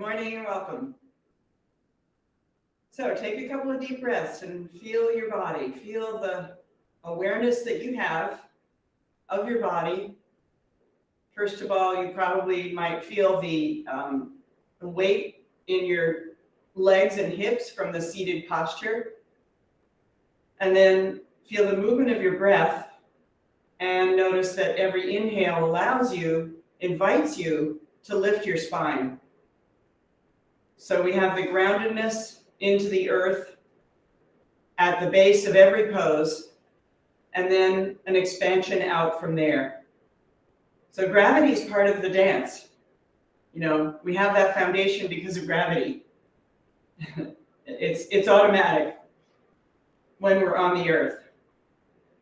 morning and welcome. So take a couple of deep breaths and feel your body. Feel the awareness that you have of your body. First of all, you probably might feel the weight in your legs and hips from the seated posture. And then feel the movement of your breath and notice that every inhale invites you to lift your spine. So we have the groundedness into the earth at the base of every pose, and then an expansion out from there. So gravity is part of the dance. You know, we have that foundation because of gravity. It's automatic when we're on the earth.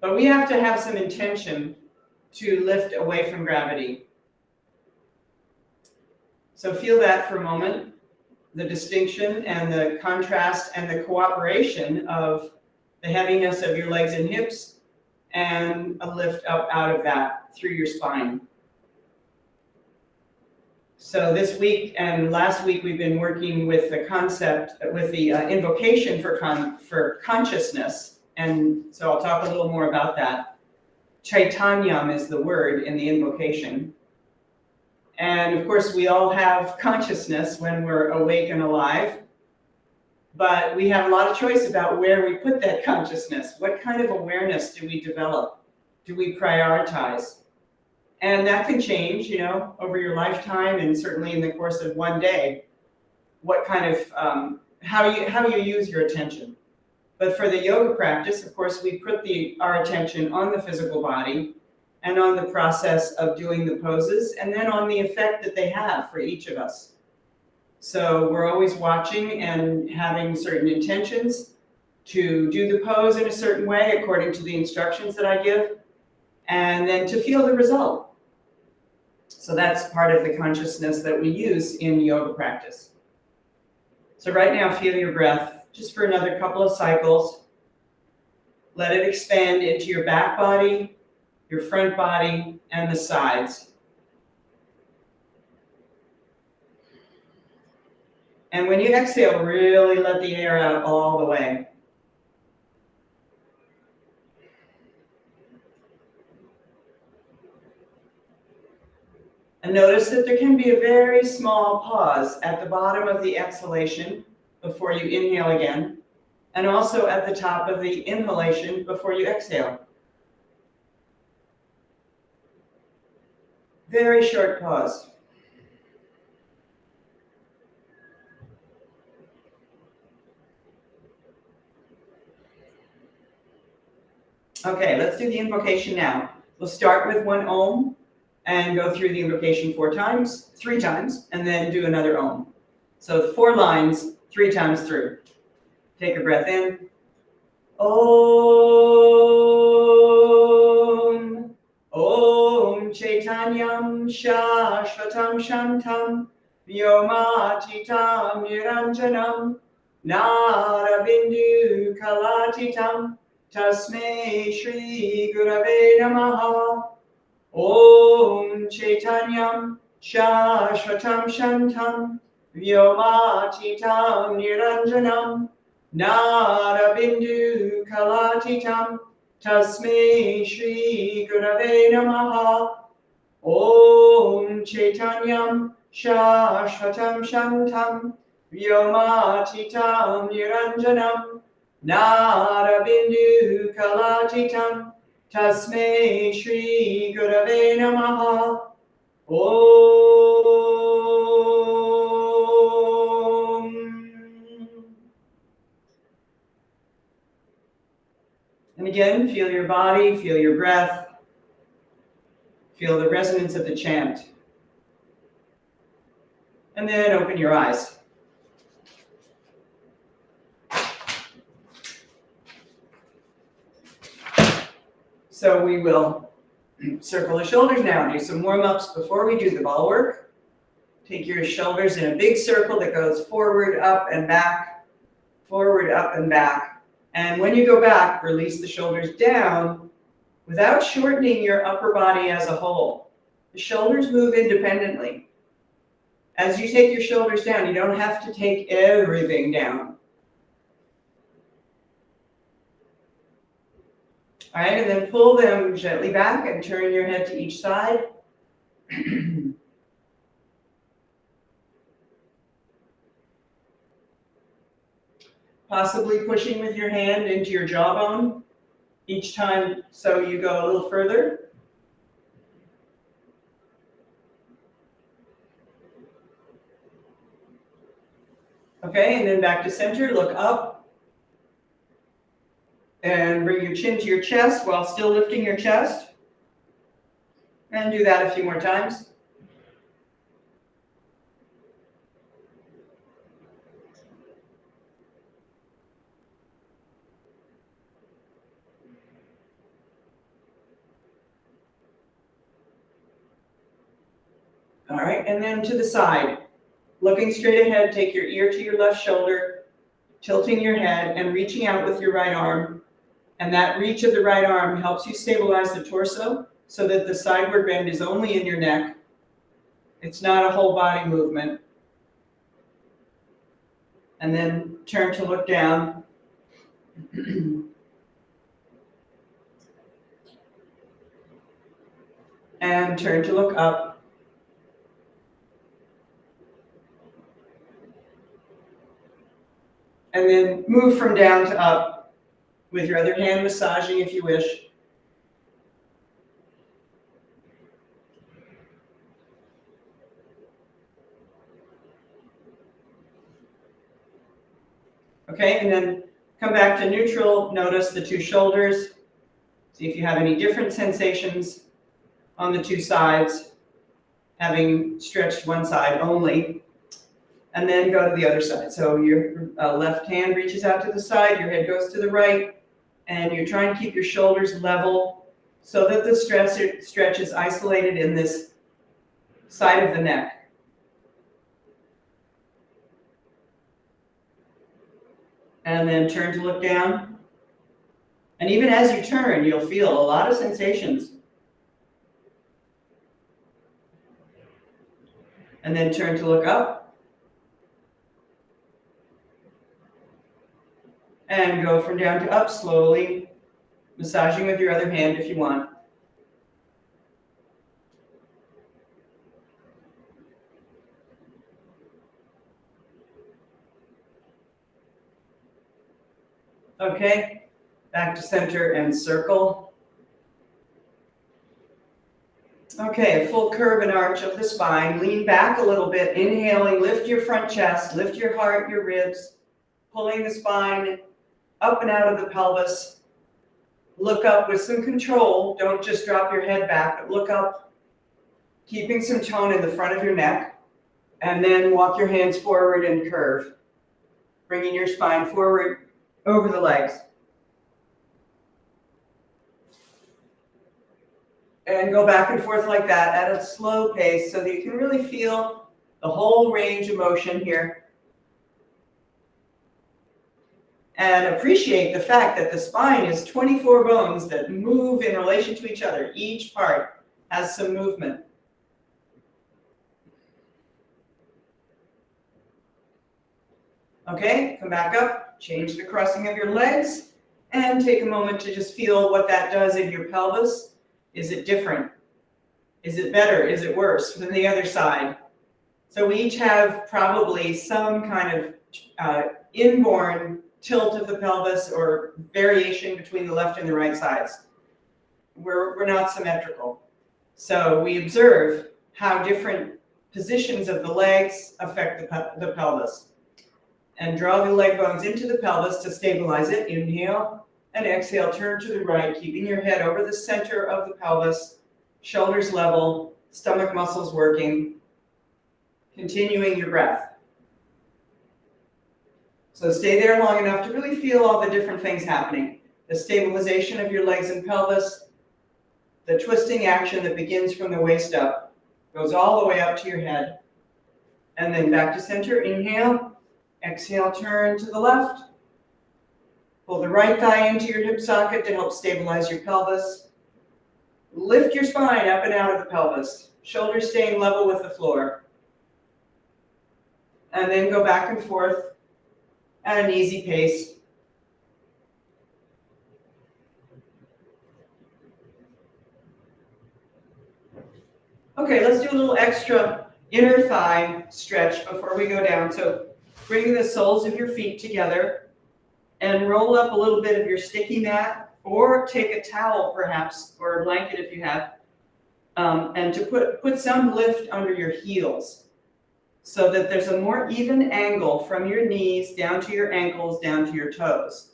But we have to have some intention to lift away from gravity. So feel that for a moment. The distinction and the contrast and the cooperation of the heaviness of your legs and hips and a lift up out of that through your spine. So this week and last week we've been working with the concept, with the invocation for consciousness, and so I'll talk a little more about that. Chaitanyam is the word in the invocation. And of course, we all have consciousness when we're awake and alive, but we have a lot of choice about where we put that consciousness. What kind of awareness do we develop? Do we prioritize? And that can change, you know, over your lifetime and certainly in the course of one day, what kind of, how you use your attention. But for the yoga practice, of course, we put our attention on the physical body and on the process of doing the poses, and then on the effect that they have for each of us. So we're always watching and having certain intentions to do the pose in a certain way according to the instructions that I give, and then to feel the result. So that's part of the consciousness that we use in yoga practice. So right now, feel your breath just for another couple of cycles. Let it expand into your back body, your front body, and the sides. And when you exhale, really let the air out all the way. And notice that there can be a very small pause at the bottom of the exhalation before you inhale again, and also at the top of the inhalation before you exhale. Very short pause. Okay, let's do the invocation now. We'll start with one Om and go through the invocation 3 times, and then do another Om. So 4 lines, 3 times through. Take a breath in. Om. Om Chaitanyam Shashvatam Shantam Vyomatitam Niranjanam Narabindu Kalatitam Tasmai Shri Gurave Namaha. Om Chaitanyam Shashvatam Shantam Vyomatitam Niranjanam Narabindu Kalatitam Tasmai Shri Gurave Namaha. Om Chaitanyam Shashvatam Shantam Vyomatitam Niranjanam Narabindu Kalatitam Tasmai Shri Gurave Namaha. And again, feel your body, feel your breath, feel the resonance of the chant. And then open your eyes. So we will circle the shoulders now, do some warm-ups before we do the ball work. Take your shoulders in a big circle that goes forward, up, and back, forward, up, and back. And when you go back, release the shoulders down without shortening your upper body as a whole. The shoulders move independently. As you take your shoulders down, you don't have to take everything down. All right, and then pull them gently back and turn your head to each side. Possibly pushing with your hand into your jawbone each time so you go a little further. Okay, and then back to center, look up. And bring your chin to your chest while still lifting your chest. And do that a few more times. All right, and then to the side. Looking straight ahead, take your ear to your left shoulder, tilting your head and reaching out with your right arm. And that reach of the right arm helps you stabilize the torso so that the sideward bend is only in your neck. It's not a whole body movement. And then turn to look down. And turn to look up. And then move from down to up with your other hand massaging if you wish. Okay, and then come back to neutral. Notice the two shoulders. See if you have any different sensations on the two sides, having stretched one side only. And then go to the other side. So your left hand reaches out to the side, your head goes to the right, and you're trying to keep your shoulders level so that the stretch is isolated in this side of the neck. And then turn to look down. And even as you turn, you'll feel a lot of sensations. And then turn to look up. And go from down to up slowly, massaging with your other hand if you want. Okay, back to center and circle. Okay, a full curve and arch of the spine. Lean back a little bit, inhaling, lift your front chest, lift your heart, your ribs, pulling the spine up and out of the pelvis. Look up with some control. Don't just drop your head back, but look up, keeping some tone in the front of your neck. And then walk your hands forward and curve, bringing your spine forward over the legs. And go back and forth like that at a slow pace so that you can really feel the whole range of motion here. And appreciate the fact that the spine is 24 bones that move in relation to each other. Each part has some movement. Okay, come back up, change the crossing of your legs, and take a moment to just feel what that does in your pelvis. Is it different? Is it better? Is it worse than the other side? So we each have probably some kind of inborn tilt of the pelvis or variation between the left and the right sides. We're not symmetrical. So we observe how different positions of the legs affect the pelvis. And draw the leg bones into the pelvis to stabilize it. Inhale and exhale, turn to the right, keeping your head over the center of the pelvis, shoulders level, stomach muscles working, continuing your breath. So stay there long enough to really feel all the different things happening. The stabilization of your legs and pelvis, the twisting action that begins from the waist up, goes all the way up to your head. And then back to center, inhale, exhale, turn to the left. Pull the right thigh into your hip socket to help stabilize your pelvis. Lift your spine up and out of the pelvis, shoulders staying level with the floor. and then go back and forth at an easy pace. Okay, let's do a little extra inner thigh stretch before we go down. So bring the soles of your feet together and roll up a little bit of your sticky mat, or take a towel perhaps, or a blanket if you have, and to put some lift under your heels so that there's a more even angle from your knees down to your ankles, down to your toes.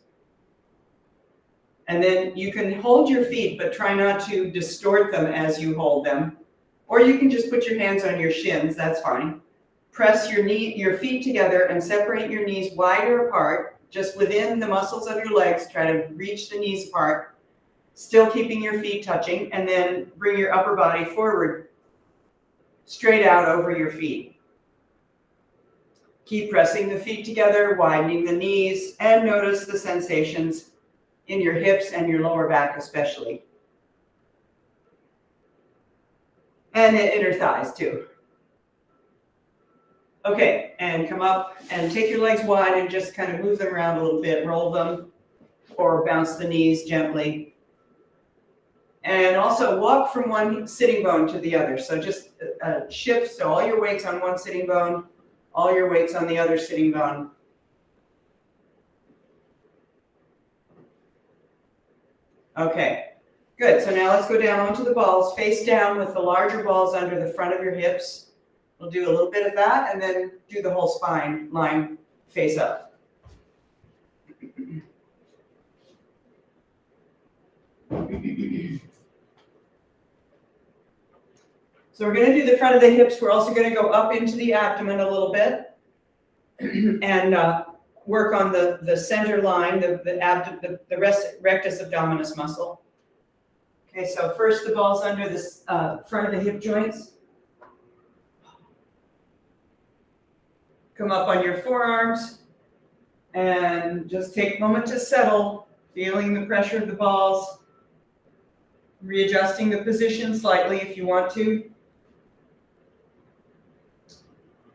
And then you can hold your feet, but try not to distort them as you hold them. Or you can just put your hands on your shins, that's fine. Press your feet together and separate your knees wider apart, just within the muscles of your legs. Try to reach the knees apart, still keeping your feet touching, and then bring your upper body forward, straight out over your feet. Keep pressing the feet together, widening the knees, and notice the sensations in your hips and your lower back especially. And the inner thighs too. Okay, and come up and take your legs wide and just kind of move them around a little bit, roll them, or bounce the knees gently. And also walk from one sitting bone to the other. So just shift, so all your weight's on one sitting bone, all your weight's on the other sitting bone. Okay, good. So now let's go down onto the balls, face down with the larger balls under the front of your hips. We'll do a little bit of that and then do the whole spine line face up. So we're going to do the front of the hips. We're also going to go up into the abdomen a little bit and work on the center line, the rectus abdominis muscle. Okay, so first the balls under the front of the hip joints. Come up on your forearms and just take a moment to settle, feeling the pressure of the balls, readjusting the position slightly if you want to.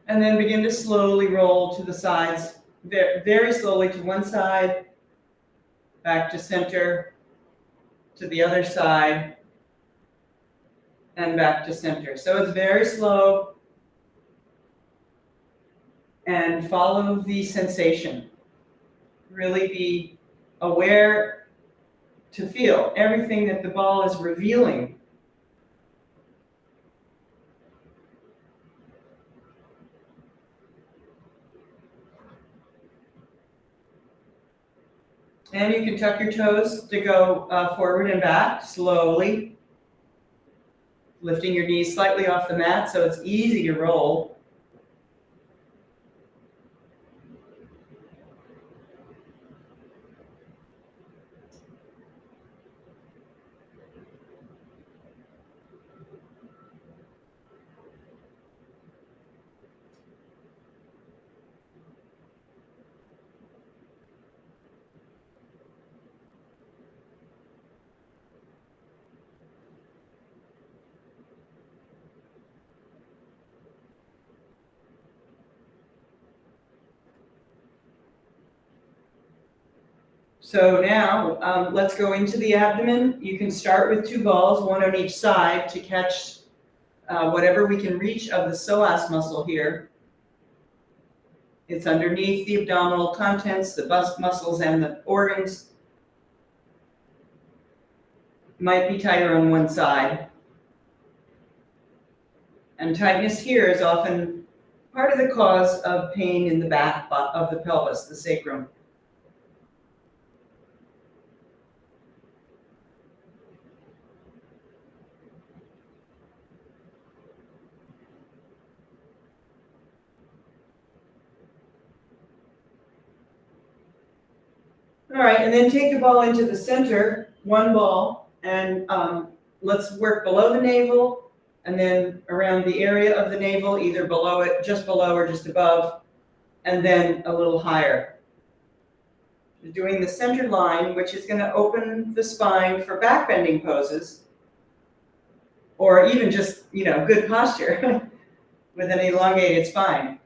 And then begin to slowly roll to the sides, very slowly to one side, back to center, to the other side, and back to center. So it's very slow. And follow the sensation. Really be aware to feel everything that the ball is revealing. And you can tuck your toes to go forward and back slowly, lifting your knees slightly off the mat so it's easy to roll. So now let's go into the abdomen. You can start with 2 balls, one on each side, to catch whatever we can reach of the psoas muscle here. It's underneath the abdominal contents, the bust muscles and the organs. Might be tighter on one side. And tightness here is often part of the cause of pain in the back of the pelvis, the sacrum. All right, and then take the ball into the center, one ball, and let's work below the navel, and then around the area of the navel, either below it, just below or just above, and then a little higher. You're doing the center line, which is going to open the spine for back bending poses, or even just, good posture with an elongated spine.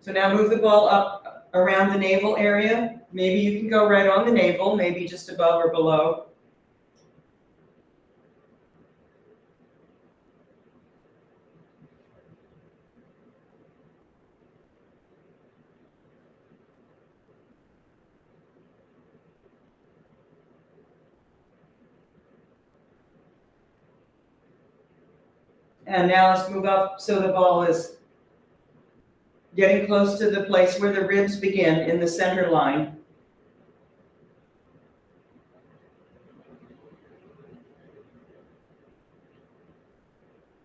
So now move the ball up around the navel area. Maybe you can go right on the navel, maybe just above or below. And now let's move up so the ball is getting close to the place where the ribs begin in the center line.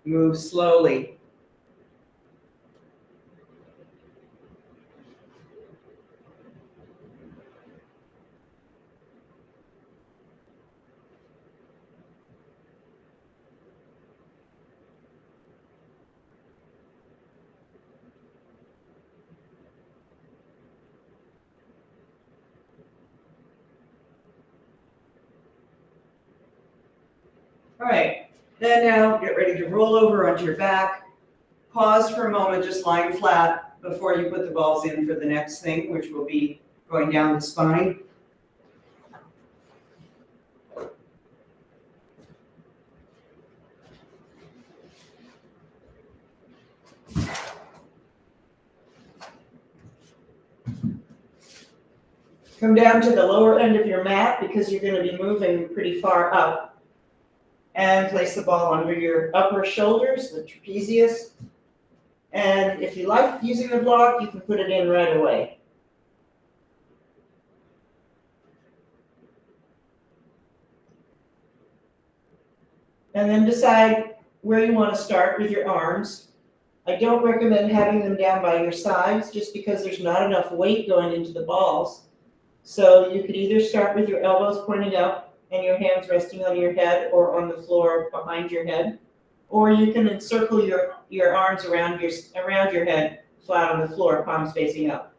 Move slowly. All right, then now get ready to roll over onto your back. Pause for a moment, just lying flat before you put the balls in for the next thing, which will be going down the spine. Come down to the lower end of your mat because you're going to be moving pretty far up. And place the ball under your upper shoulders, the trapezius. And if you like using the block, you can put it in right away. And then decide where you want to start with your arms. I don't recommend having them down by your sides just because there's not enough weight going into the balls. So you could either start with your elbows pointing up and your hands resting on your head or on the floor behind your head. Or you can encircle your arms around your head, flat on the floor, palms facing up.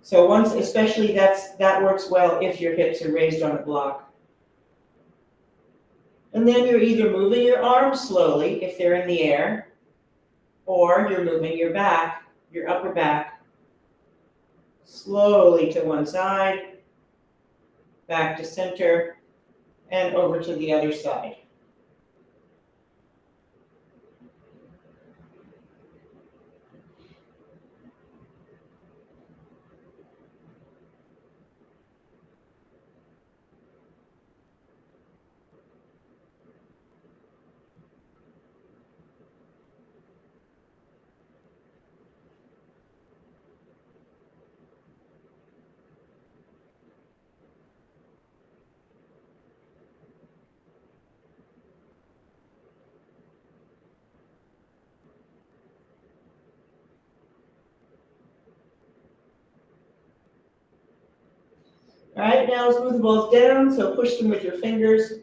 So once, especially that works well if your hips are raised on a block. And then you're either moving your arms slowly if they're in the air, or you're moving your back, your upper back, slowly to one side, back to center, and over to the other side. All right, now let's move the balls down, so push them with your fingers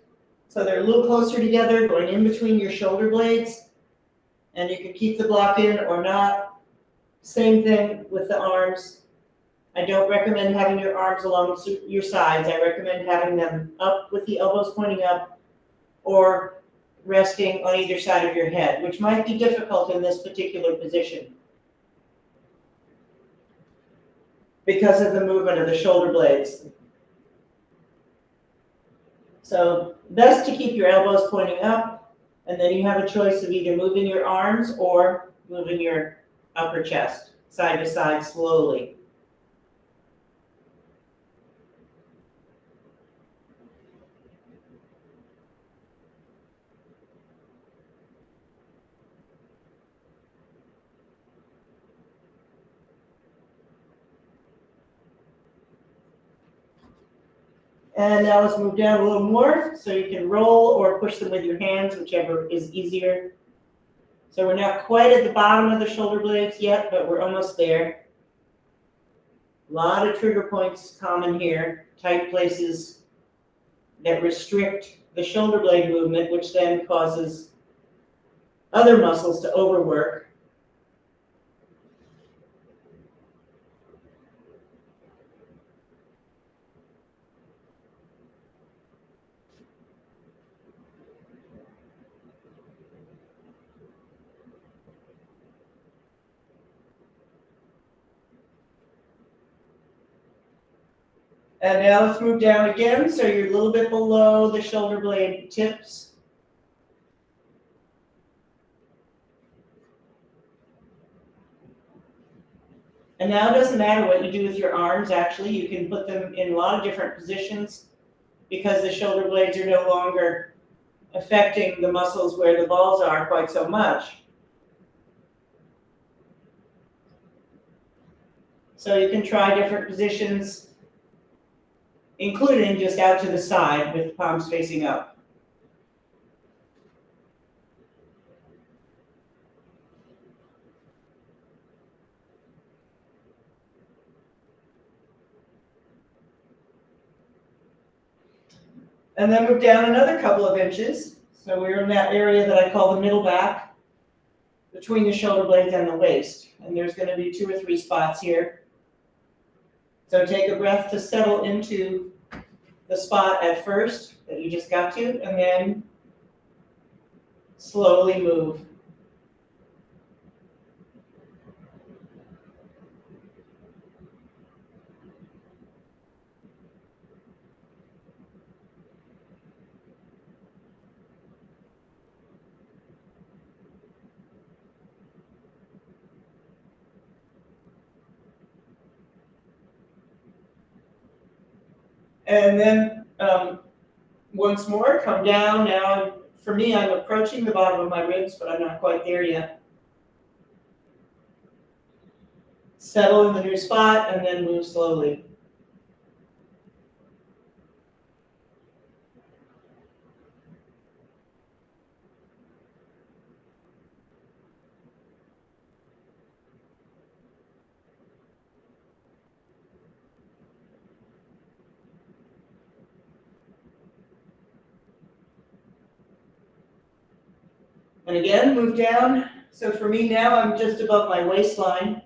so they're a little closer together, going in between your shoulder blades. And you can keep the block in or not. Same thing with the arms. I don't recommend having your arms along your sides. I recommend having them up with the elbows pointing up or resting on either side of your head, which might be difficult in this particular position because of the movement of the shoulder blades. So best to keep your elbows pointing up, and then you have a choice of either moving your arms or moving your upper chest side to side slowly. And now let's move down a little more so you can roll or push them with your hands, whichever is easier. So we're not quite at the bottom of the shoulder blades yet, but we're almost there. A lot of trigger points common here, tight places that restrict the shoulder blade movement, which then causes other muscles to overwork. And now let's move down again, so you're a little bit below the shoulder blade tips. And now it doesn't matter what you do with your arms, actually. You can put them in a lot of different positions because the shoulder blades are no longer affecting the muscles where the balls are quite so much. So you can try different positions, including just out to the side with palms facing up. And then move down another couple of inches. So we're in that area that I call the middle back, between the shoulder blades and the waist. And there's going to be 2 or 3 spots here. So take a breath to settle into the spot at first that you just got to, and then slowly move. And then once more, come down. Now, for me, I'm approaching the bottom of my ribs, but I'm not quite there yet. Settle in the new spot, and then move slowly. And again, move down. So for me now, I'm just above my waistline.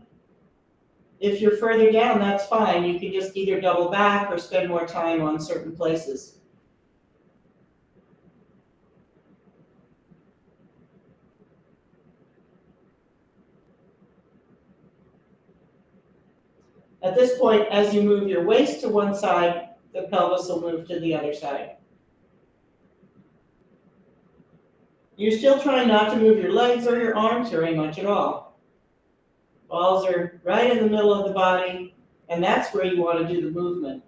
If you're further down, that's fine. You can just either double back or spend more time on certain places. At this point, as you move your waist to one side, the pelvis will move to the other side. You're still trying not to move your legs or your arms very much at all. Balls are right in the middle of the body, and that's where you want to do the movement.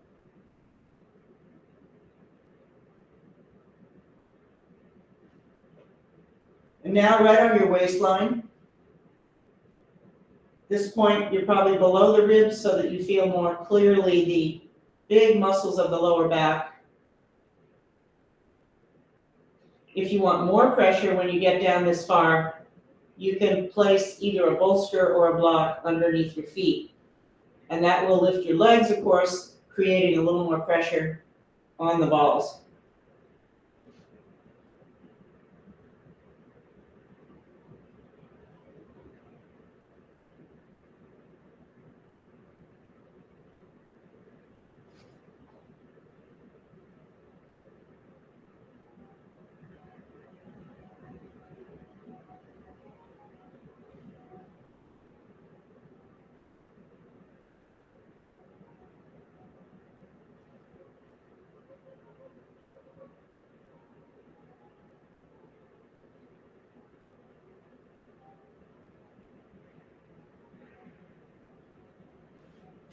And now right on your waistline. This point, you're probably below the ribs so that you feel more clearly the big muscles of the lower back. If you want more pressure when you get down this far, you can place either a bolster or a block underneath your feet. And that will lift your legs, of course, creating a little more pressure on the balls.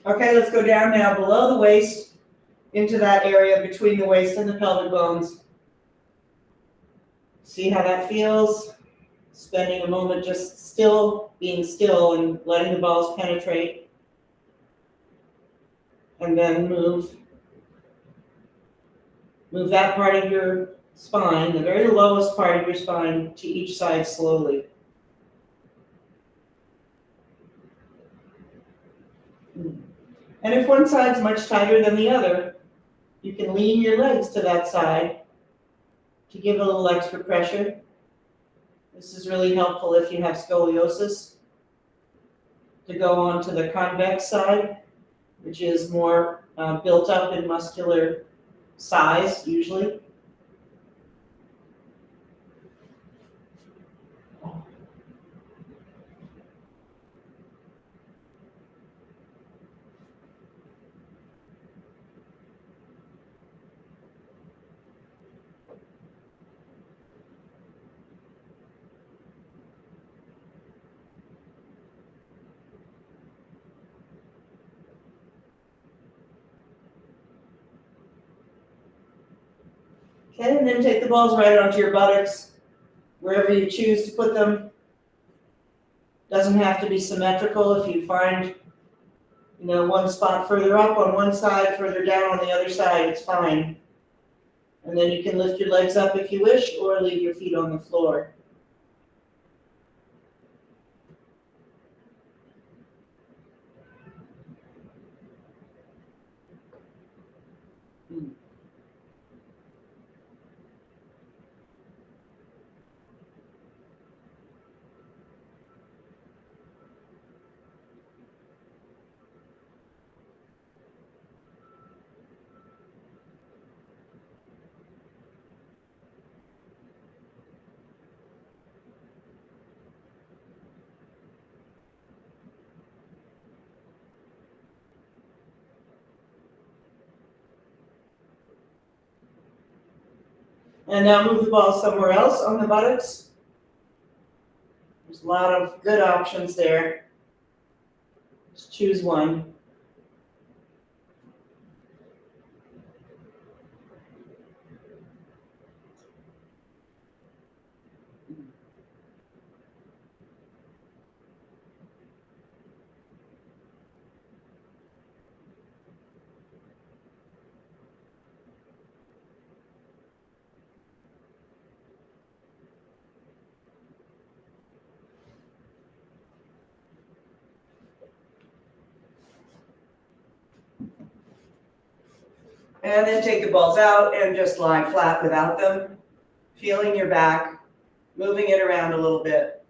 Okay, let's go down now below the waist into that area between the waist and the pelvic bones. See how that feels? Spending a moment just still, being still and letting the balls penetrate. And then move that part of your spine, the very lowest part of your spine, to each side slowly. And if one side's much tighter than the other, you can lean your legs to that side to give a little extra pressure. This is really helpful if you have scoliosis, to go on to the convex side, which is more built up in muscular size, usually. Okay, and then take the balls right onto your buttocks, wherever you choose to put them. Doesn't have to be symmetrical. If you find, one spot further up on one side, further down on the other side, it's fine. And then you can lift your legs up if you wish, or leave your feet on the floor. And now move the ball somewhere else on the buttocks. There's a lot of good options there. Just choose one. And then take the balls out and just lie flat without them, feeling your back, moving it around a little bit.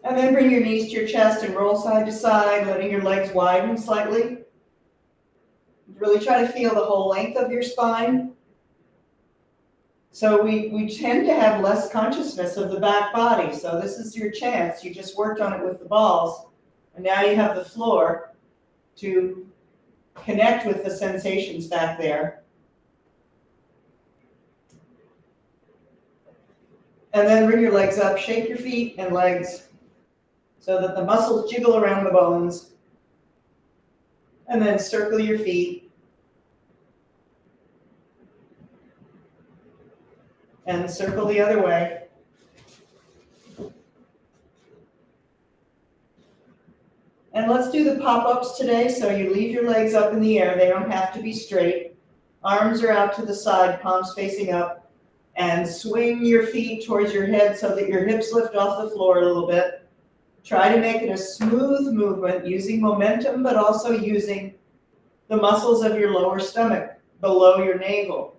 And then bring your knees to your chest and roll side to side, letting your legs widen slightly. Really try to feel the whole length of your spine. So we tend to have less consciousness of the back body. So this is your chance. You just worked on it with the balls. And now you have the floor to connect with the sensations back there. And then bring your legs up, shake your feet and legs so that the muscles jiggle around the bones. And then circle your feet. And circle the other way. And let's do the pop-ups today. So you leave your legs up in the air. They don't have to be straight. Arms are out to the side, palms facing up. And swing your feet towards your head so that your hips lift off the floor a little bit. Try to make it a smooth movement using momentum, but also using the muscles of your lower stomach below your navel.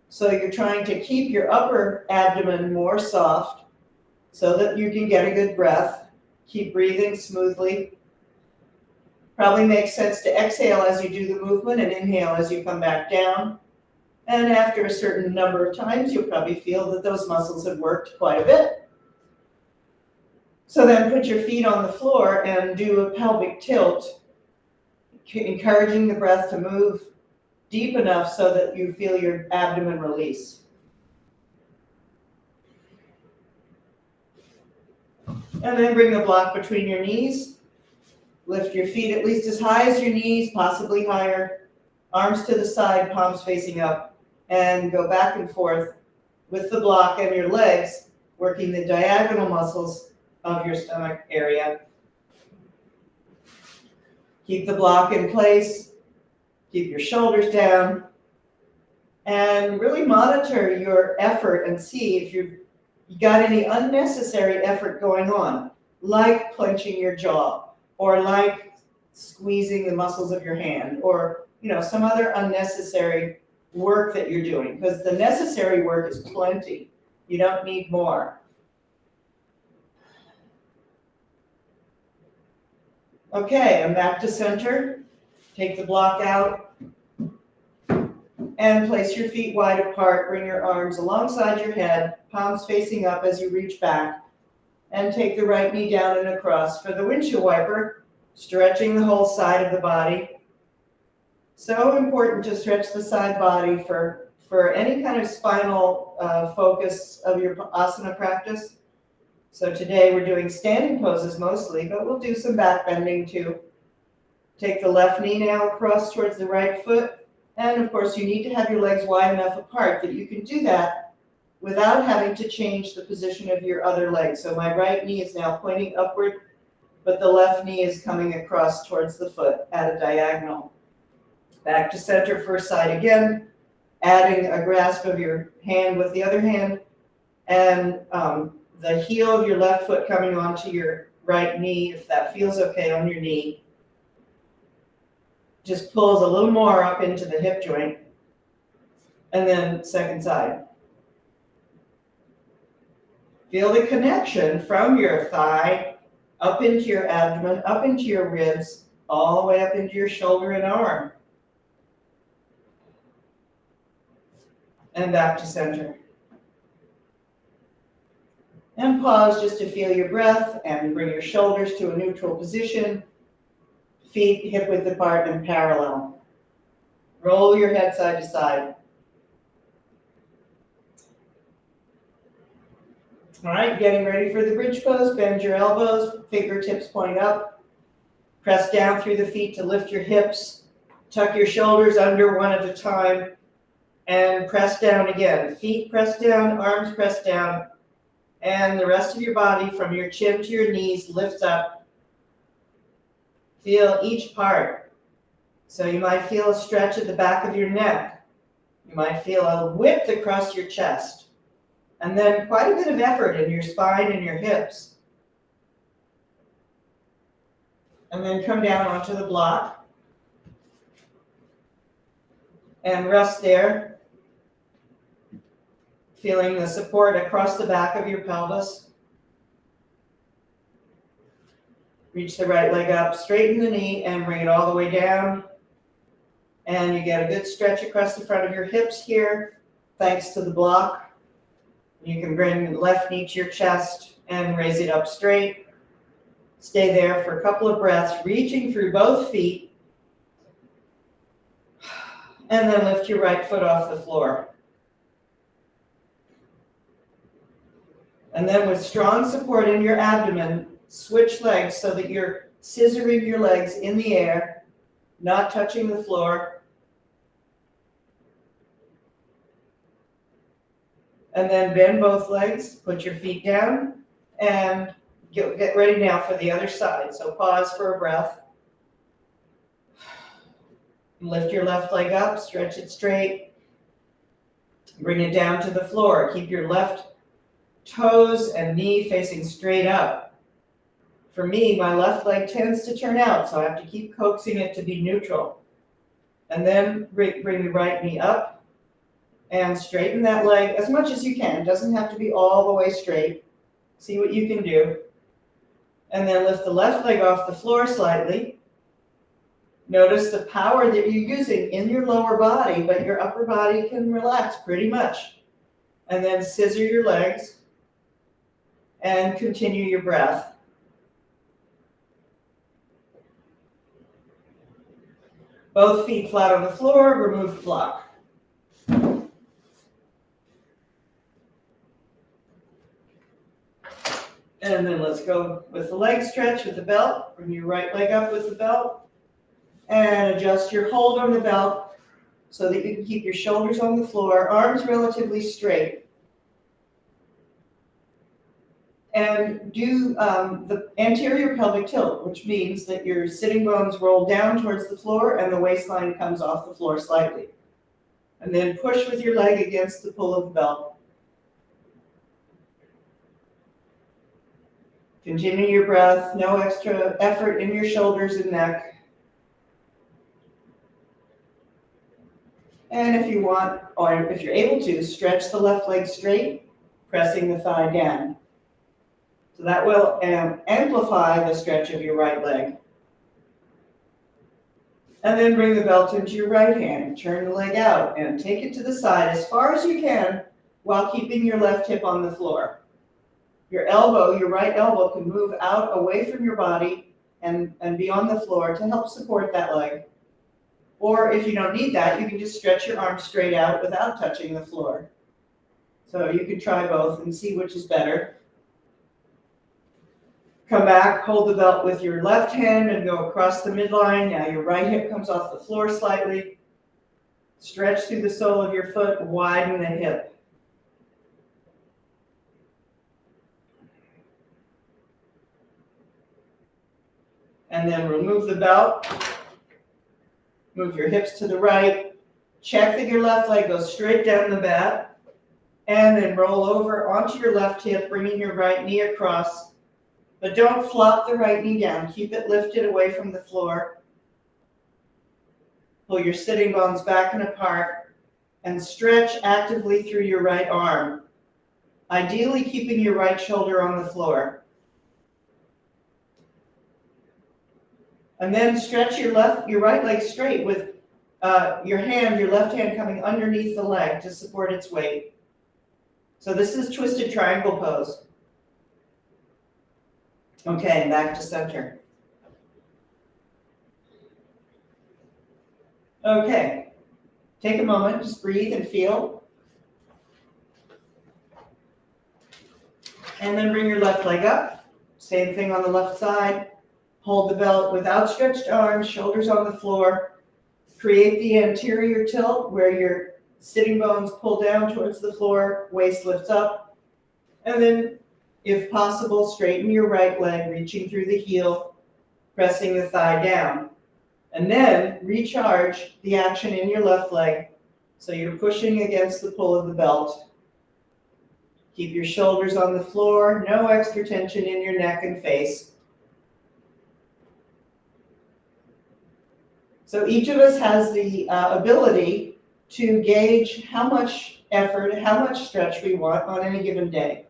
So you're trying to keep your upper abdomen more soft so that you can get a good breath. Keep breathing smoothly. Probably makes sense to exhale as you do the movement and inhale as you come back down. And after a certain number of times, you'll probably feel that those muscles have worked quite a bit. So then put your feet on the floor and do a pelvic tilt, encouraging the breath to move deep enough so that you feel your abdomen release. And then bring the block between your knees. Lift your feet at least as high as your knees, possibly higher. Arms to the side, palms facing up. And go back and forth with the block and your legs, working the diagonal muscles of your stomach area. Keep the block in place. Keep your shoulders down. And really monitor your effort and see if you got any unnecessary effort going on, like clenching your jaw, or like squeezing the muscles of your hand, or some other unnecessary work that you're doing, because the necessary work is plenty. You don't need more. Okay, and back to center. Take the block out and place your feet wide apart. Bring your arms alongside your head, palms facing up as you reach back, and take the right knee down and across for the windshield wiper, stretching the whole side of the body. So important to stretch the side body for any kind of spinal focus of your asana practice. So today we're doing standing poses mostly, but we'll do some back bending too. Take the left knee now across towards the right foot. And of course, you need to have your legs wide enough apart that you can do that without having to change the position of your other leg. So my right knee is now pointing upward, but the left knee is coming across towards the foot at a diagonal. Back to center, first side again, adding a grasp of your hand with the other hand, and the heel of your left foot coming onto your right knee, if that feels okay on your knee. Just pulls a little more up into the hip joint, and then second side. Feel the connection from your thigh up into your abdomen, up into your ribs, all the way up into your shoulder and arm. And back to center. And pause just to feel your breath and bring your shoulders to a neutral position. Feet hip width apart and parallel. Roll your head side to side. All right, getting ready for the bridge pose. Bend your elbows, fingertips point up. Press down through the feet to lift your hips. Tuck your shoulders under one at a time. And press down again. Feet press down, arms press down. And the rest of your body from your chin to your knees lifts up. Feel each part. So you might feel a stretch at the back of your neck. You might feel a width across your chest. And then quite a bit of effort in your spine and your hips. And then come down onto the block. And rest there. Feeling the support across the back of your pelvis. Reach the right leg up, straighten the knee, and bring it all the way down. And you get a good stretch across the front of your hips here, thanks to the block. You can bring the left knee to your chest and raise it up straight. Stay there for a couple of breaths, reaching through both feet. And then lift your right foot off the floor. And then with strong support in your abdomen, switch legs so that you're scissoring your legs in the air, not touching the floor. And then bend both legs, put your feet down, and get ready now for the other side. So pause for a breath. Lift your left leg up, stretch it straight. Bring it down to the floor. Keep your left toes and knee facing straight up. For me, my left leg tends to turn out, so I have to keep coaxing it to be neutral. And then bring the right knee up and straighten that leg as much as you can. It doesn't have to be all the way straight. See what you can do. And then lift the left leg off the floor slightly. Notice the power that you're using in your lower body, but your upper body can relax pretty much. And then scissor your legs and continue your breath. Both feet flat on the floor, remove the block. And then let's go with the leg stretch with the belt. Bring your right leg up with the belt. And adjust your hold on the belt so that you can keep your shoulders on the floor, arms relatively straight. And do the anterior pelvic tilt, which means that your sitting bones roll down towards the floor and the waistline comes off the floor slightly. And then push with your leg against the pull of the belt. Continue your breath, no extra effort in your shoulders and neck. And if you want, or if you're able to, stretch the left leg straight, pressing the thigh down. So that will amplify the stretch of your right leg. And then bring the belt into your right hand. Turn the leg out and take it to the side as far as you can while keeping your left hip on the floor. Your elbow, your right elbow, can move out away from your body and be on the floor to help support that leg. Or if you don't need that, you can just stretch your arms straight out without touching the floor. So you can try both and see which is better. Come back, hold the belt with your left hand and go across the midline. Now your right hip comes off the floor slightly. Stretch through the sole of your foot, widen the hip. And then remove the belt. Move your hips to the right. Check that your left leg goes straight down the mat. And then roll over onto your left hip, bringing your right knee across. But don't flop the right knee down. Keep it lifted away from the floor. Pull your sitting bones back and apart and stretch actively through your right arm, ideally keeping your right shoulder on the floor. And then stretch your right leg straight with your left hand coming underneath the leg to support its weight. So this is twisted triangle pose. Okay, back to center. Okay, take a moment, just breathe and feel. And then bring your left leg up. Same thing on the left side. Hold the belt with outstretched arms, shoulders on the floor. Create the anterior tilt where your sitting bones pull down towards the floor, waist lifts up. And then, if possible, straighten your right leg, reaching through the heel, pressing the thigh down. And then recharge the action in your left leg. So you're pushing against the pull of the belt. Keep your shoulders on the floor, no extra tension in your neck and face. So each of us has the ability to gauge how much effort, how much stretch we want on any given day.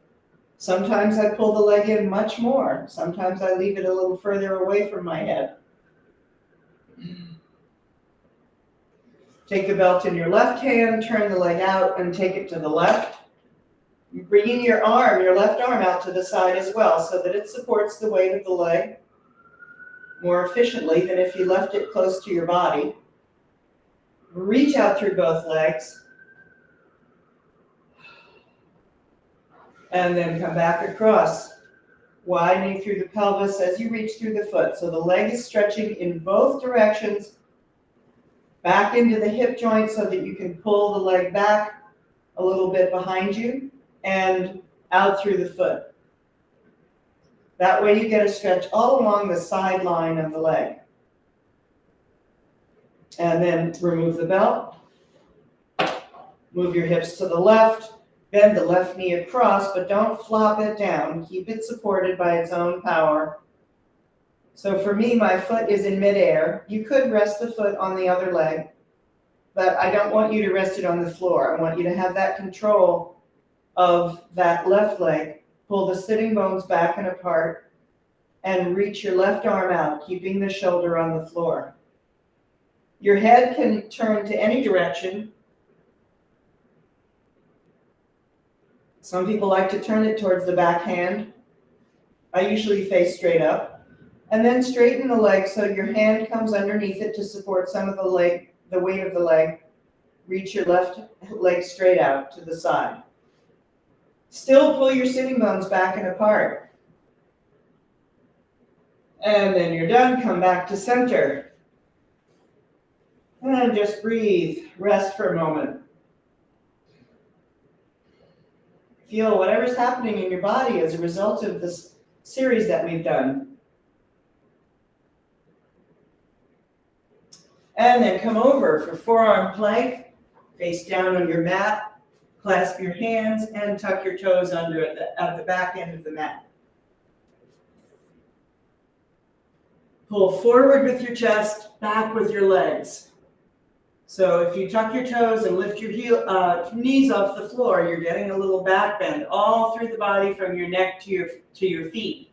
Sometimes I pull the leg in much more. Sometimes I leave it a little further away from my head. Take the belt in your left hand, turn the leg out and take it to the left. Bringing your left arm out to the side as well so that it supports the weight of the leg more efficiently than if you left it close to your body. Reach out through both legs. And then come back across, widening through the pelvis as you reach through the foot. So the leg is stretching in both directions, back into the hip joint so that you can pull the leg back a little bit behind you and out through the foot. That way you get a stretch all along the sideline of the leg. And then remove the belt. Move your hips to the left. Bend the left knee across, but don't flop it down. Keep it supported by its own power. So for me, my foot is in midair. You could rest the foot on the other leg, but I don't want you to rest it on the floor. I want you to have that control of that left leg. Pull the sitting bones back and apart and reach your left arm out, keeping the shoulder on the floor. Your head can turn to any direction. Some people like to turn it towards the back hand. I usually face straight up. And then straighten the leg so your hand comes underneath it to support some of the weight of the leg. Reach your left leg straight out to the side. Still pull your sitting bones back and apart. And then you're done, come back to center. And just breathe, rest for a moment. Feel whatever's happening in your body as a result of this series that we've done. And then come over for forearm plank, face down on your mat, clasp your hands and tuck your toes under at the back end of the mat. Pull forward with your chest, back with your legs. So if you tuck your toes and lift your knees off the floor, you're getting a little back bend all through the body from your neck to your feet.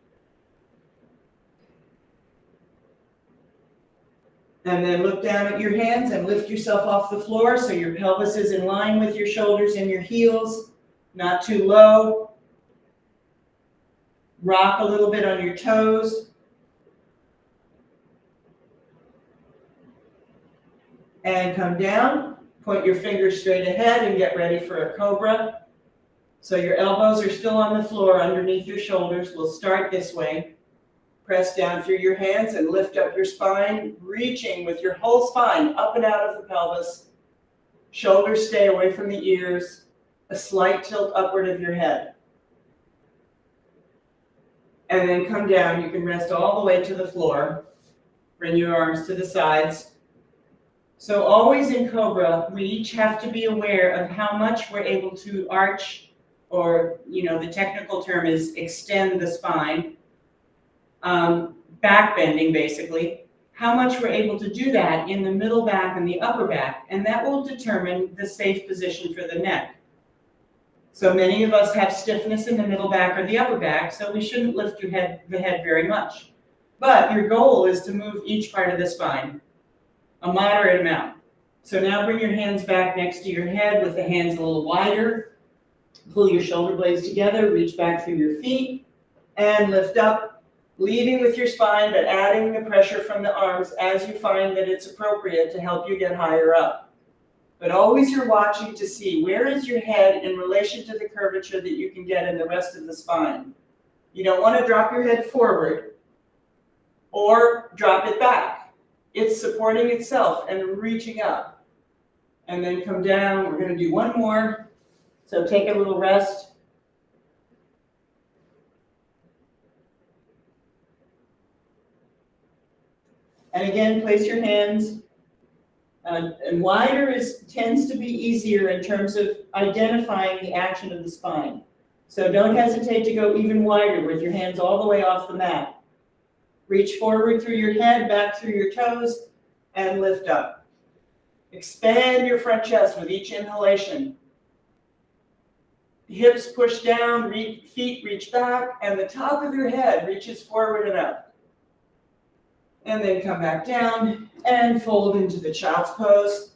And then look down at your hands and lift yourself off the floor so your pelvis is in line with your shoulders and your heels, not too low. Rock a little bit on your toes. And come down, point your fingers straight ahead and get ready for a cobra. So your elbows are still on the floor underneath your shoulders. We'll start this way. Press down through your hands and lift up your spine, reaching with your whole spine up and out of the pelvis. Shoulders stay away from the ears, a slight tilt upward of your head. And then come down. You can rest all the way to the floor. Bring your arms to the sides. So always in Cobra, we each have to be aware of how much we're able to arch, or the technical term is extend the spine. Back bending, basically, how much we're able to do that in the middle back and the upper back, and that will determine the safe position for the neck. So many of us have stiffness in the middle back or the upper back, so we shouldn't lift the head very much. But your goal is to move each part of the spine, a moderate amount. So now bring your hands back next to your head with the hands a little wider. Pull your shoulder blades together, reach back through your feet, and lift up. Leading with your spine, but adding the pressure from the arms as you find that it's appropriate to help you get higher up. But always you're watching to see where is your head in relation to the curvature that you can get in the rest of the spine. You don't want to drop your head forward or drop it back. It's supporting itself and reaching up. And then come down. We're going to do one more. So take a little rest. And again, place your hands, and wider tends to be easier in terms of identifying the action of the spine. So don't hesitate to go even wider with your hands all the way off the mat. Reach forward through your head, back through your toes, and lift up. Expand your front chest with each inhalation. Hips push down, feet reach back, and the top of your head reaches forward and up. And then come back down and fold into the child's pose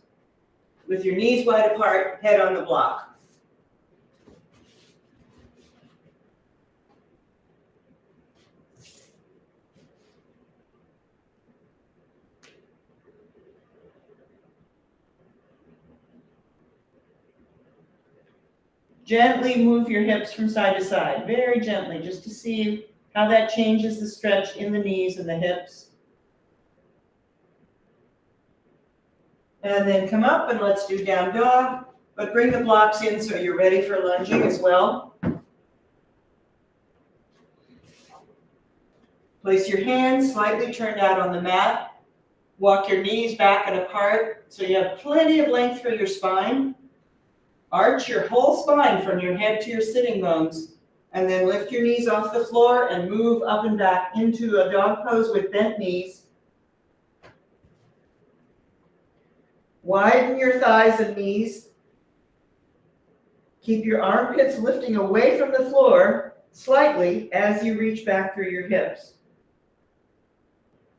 with your knees wide apart, head on the block. Gently move your hips from side to side, very gently, just to see how that changes the stretch in the knees and the hips. And then come up and let's do down dog, but bring the blocks in so you're ready for lunging as well. Place your hands slightly turned out on the mat. Walk your knees back and apart so you have plenty of length for your spine. Arch your whole spine from your head to your sitting bones, and then lift your knees off the floor and move up and back into a dog pose with bent knees. Widen your thighs and knees. Keep your armpits lifting away from the floor slightly as you reach back through your hips.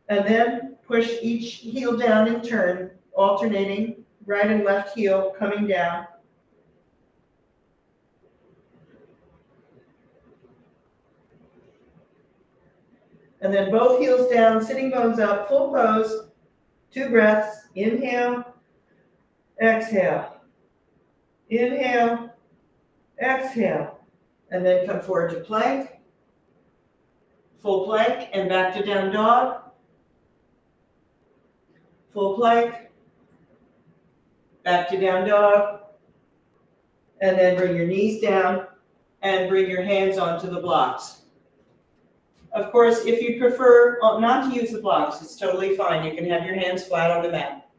And then push each heel down in turn, alternating right and left heel coming down. And then both heels down, sitting bones up, full pose, 2 breaths, inhale, exhale, inhale, exhale, and then come forward to plank, full plank, and back to down dog, full plank, back to down dog, and then bring your knees down and bring your hands onto the blocks. Of course, if you prefer not to use the blocks, it's totally fine. You can have your hands flat on the mat.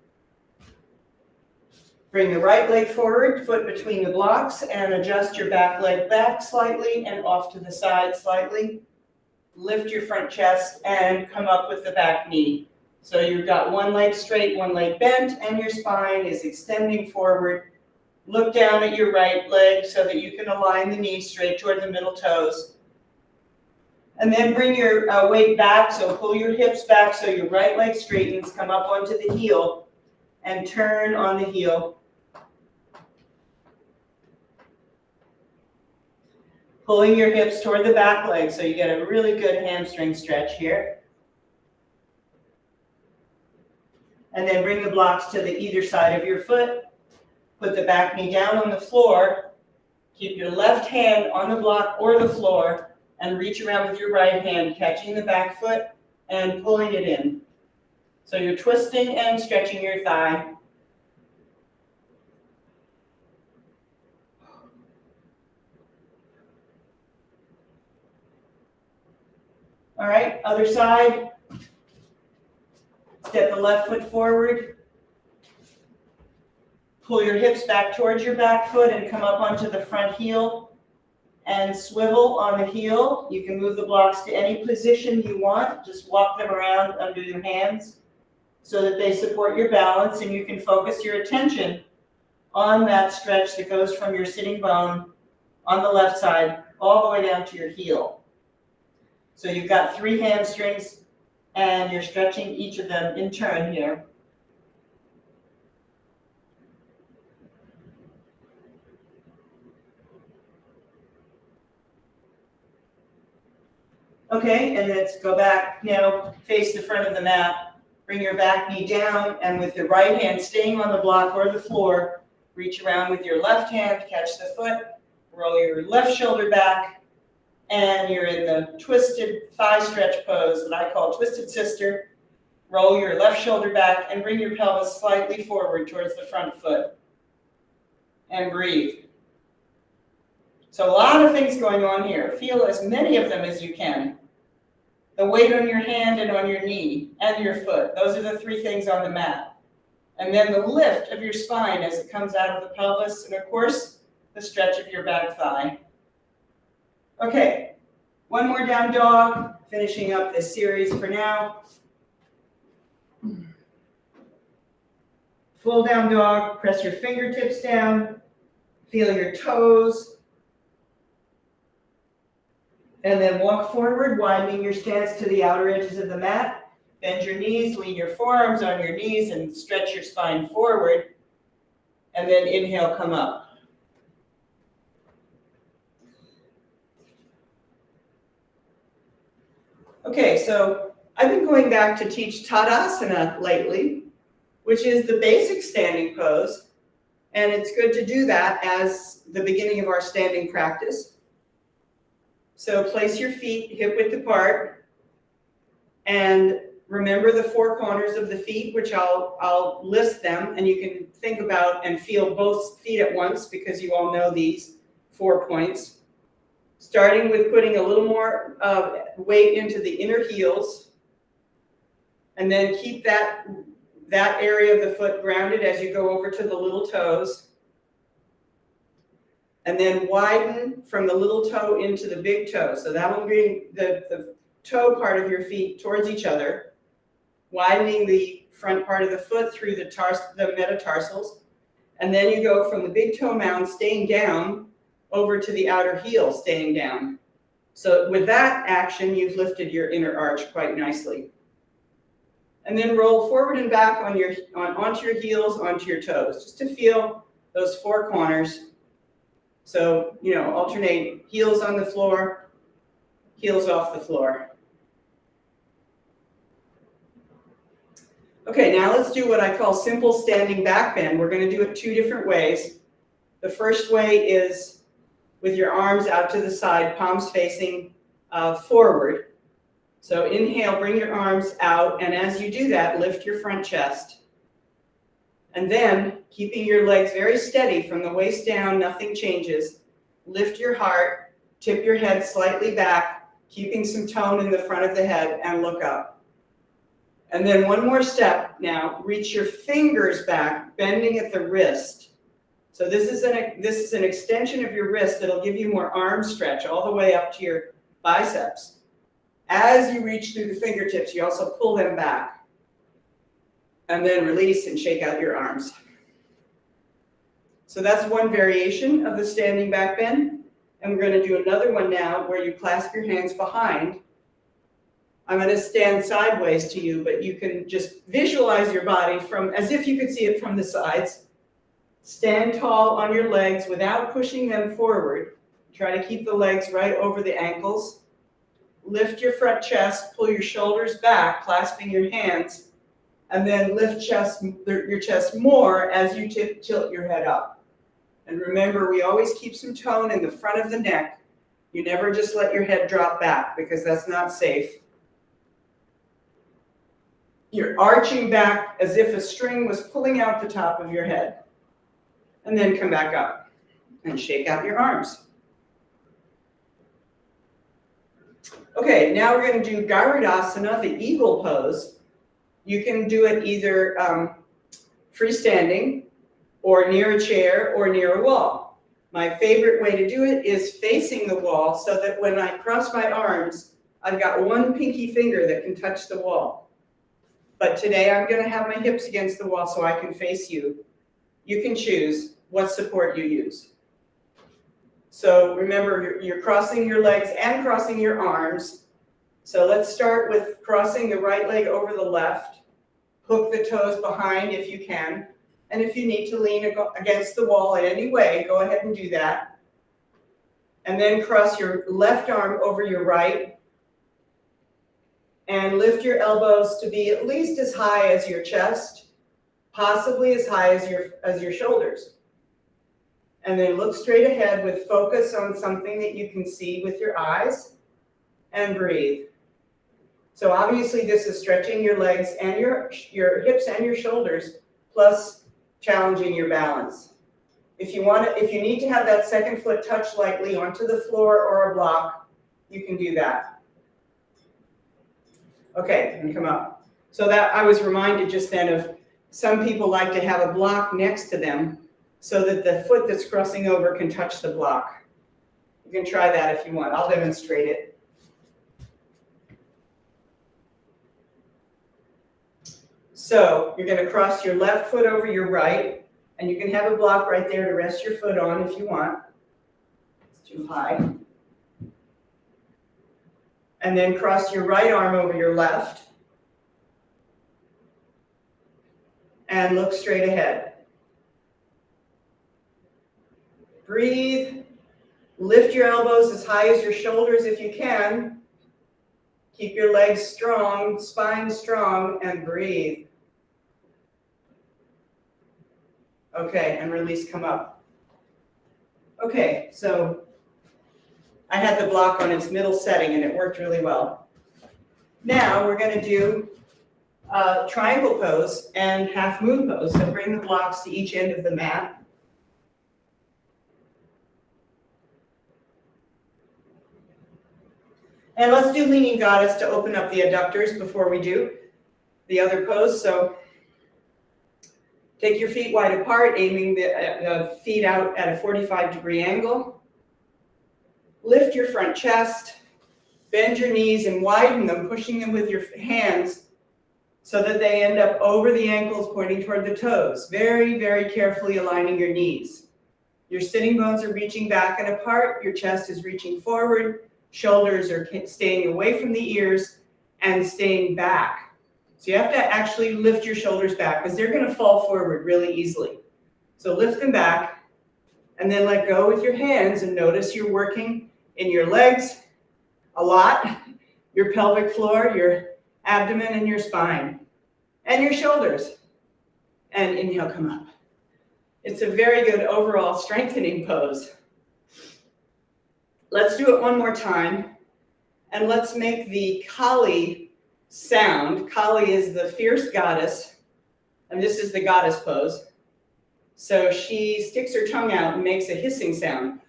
Bring the right leg forward, foot between the blocks, and adjust your back leg back slightly and off to the side slightly. Lift your front chest and come up with the back knee. So you've got one leg straight, one leg bent, and your spine is extending forward. Look down at your right leg so that you can align the knee straight toward the middle toes. And then bring your weight back, so pull your hips back so your right leg straightens, come up onto the heel, and turn on the heel. Pulling your hips toward the back leg so you get a really good hamstring stretch here. And then bring the blocks to the either side of your foot. Put the back knee down on the floor. Keep your left hand on the block or the floor, and reach around with your right hand, catching the back foot and pulling it in. So you're twisting and stretching your thigh. All right, other side. Step the left foot forward. Pull your hips back towards your back foot and come up onto the front heel and swivel on the heel. You can move the blocks to any position you want. Just walk them around under your hands so that they support your balance, and you can focus your attention on that stretch that goes from your sitting bone on the left side all the way down to your heel. So you've got 3 hamstrings and you're stretching each of them in turn here. Okay, and let's go back, now face the front of the mat. Bring your back knee down, and with the right hand staying on the block or the floor, reach around with your left hand, catch the foot, roll your left shoulder back, and you're in the twisted thigh stretch pose that I call Twisted Sister. Roll your left shoulder back and bring your pelvis slightly forward towards the front foot. And breathe. So a lot of things going on here. Feel as many of them as you can. The weight on your hand and on your knee and your foot. Those are the 3 things on the mat. And then the lift of your spine as it comes out of the pelvis, and of course, the stretch of your back thigh. Okay, one more down dog, finishing up this series for now. Full down dog, press your fingertips down, feel your toes, and then walk forward, widening your stance to the outer edges of the mat. Bend your knees, lean your forearms on your knees, and stretch your spine forward. And then inhale, come up. Okay, so I've been going back to teach Tadasana lately, which is the basic standing pose. And it's good to do that as the beginning of our standing practice. So place your feet hip width apart, and remember the 4 corners of the feet, which I'll list them, and you can think about and feel both feet at once because you all know these 4 points. Starting with putting a little more weight into the inner heels, and then keep that area of the foot grounded as you go over to the little toes. And then widen from the little toe into the big toe. So that will bring the toe part of your feet towards each other, widening the front part of the foot through the metatarsals. And then you go from the big toe mound staying down over to the outer heel staying down. So with that action, you've lifted your inner arch quite nicely. And then roll forward and back onto your heels, onto your toes, just to feel those 4 corners. So, alternate heels on the floor, heels off the floor. Okay, now let's do what I call simple standing back bend. We're going to do it 2 different ways. The first way is with your arms out to the side, palms facing forward. So inhale, bring your arms out, and as you do that, lift your front chest. And then, keeping your legs very steady from the waist down, nothing changes. Lift your heart, tip your head slightly back, keeping some tone in the front of the head, and look up. And then one more step now, reach your fingers back, bending at the wrist. So this is an extension of your wrist that'll give you more arm stretch all the way up to your biceps. As you reach through the fingertips, you also pull them back. And then release and shake out your arms. So that's one variation of the standing back bend. And we're going to do another one now where you clasp your hands behind. I'm going to stand sideways to you, but you can just visualize your body from as if you could see it from the sides. Stand tall on your legs without pushing them forward. Try to keep the legs right over the ankles. Lift your front chest, pull your shoulders back, clasping your hands. And then lift your chest more as you tilt your head up. And remember, we always keep some tone in the front of the neck You never just let your head drop back because that's not safe. You're arching back as if a string was pulling out the top of your head. And then come back up and shake out your arms. Okay, now we're going to do Garudasana, the eagle pose. You can do it either freestanding or near a chair or near a wall. My favorite way to do it is facing the wall so that when I cross my arms, I've got one pinky finger that can touch the wall. But today I'm going to have my hips against the wall so I can face you. You can choose what support you use. So remember, you're crossing your legs and crossing your arms. So let's start with crossing the right leg over the left. Hook the toes behind if you can. And if you need to lean against the wall in any way, go ahead and do that. And then cross your left arm over your right. And lift your elbows to be at least as high as your chest, possibly as high as your shoulders. And then look straight ahead with focus on something that you can see with your eyes, and breathe. So obviously this is stretching your legs and your hips and your shoulders, plus challenging your balance. If you need to have that second foot touch lightly onto the floor or a block, you can do that. Okay, and come up. So that I was reminded just then of some people like to have a block next to them so that the foot that's crossing over can touch the block. You can try that if you want. I'll demonstrate it. So you're going to cross your left foot over your right, and you can have a block right there to rest your foot on if you want. It's too high. And then cross your right arm over your left. And look straight ahead. Breathe. Lift your elbows as high as your shoulders if you can. Keep your legs strong, spine strong, and breathe. Okay, and release, come up. Okay, so I had the block on its middle setting and it worked really well. Now we're going to do triangle pose and half moon pose. So bring the blocks to each end of the mat. And let's do leaning goddess to open up the adductors before we do the other pose. So take your feet wide apart, aiming the feet out at a 45-degree angle. Lift your front chest, bend your knees and widen them, pushing them with your hands so that they end up over the ankles, pointing toward the toes. Very, very carefully aligning your knees. Your sitting bones are reaching back and apart. Your chest is reaching forward. Shoulders are staying away from the ears and staying back. So you have to actually lift your shoulders back because they're going to fall forward really easily. So lift them back and then let go with your hands and notice you're working in your legs a lot, your pelvic floor, your abdomen, and your spine, and your shoulders. And inhale, come up. It's a very good overall strengthening pose. Let's do it one more time, and let's make the Kali sound. Kali is the fierce goddess, and this is the goddess pose. So she sticks her tongue out and makes a hissing sound.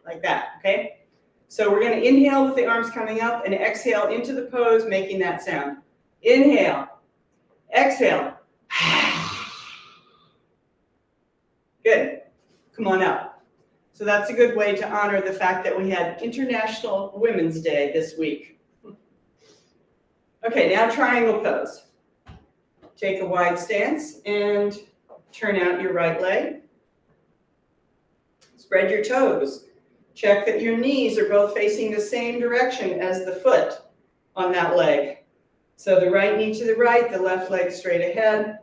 Like that, okay? So we're going to inhale with the arms coming up and exhale into the pose, making that sound. Inhale, exhale. Good. Come on up. So that's a good way to honor the fact that we had International Women's Day this week. Okay, now triangle pose. Take a wide stance and turn out your right leg. Spread your toes. Check that your knees are both facing the same direction as the foot on that leg. So the right knee to the right, the left leg straight ahead.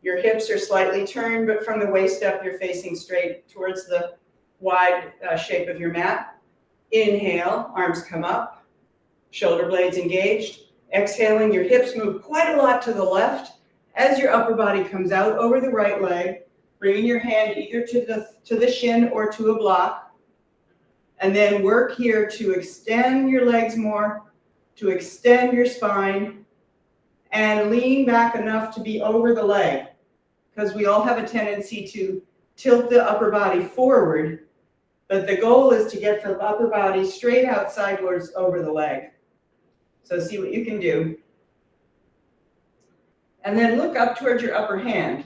Your hips are slightly turned, but from the waist up, you're facing straight towards the wide shape of your mat. Inhale, arms come up, shoulder blades engaged. Exhaling, your hips move quite a lot to the left as your upper body comes out over the right leg, bringing your hand either to the shin or to a block. And then work here to extend your legs more, to extend your spine, and lean back enough to be over the leg. Because we all have a tendency to tilt the upper body forward, but the goal is to get the upper body straight out sideways over the leg. So see what you can do. And then look up towards your upper hand.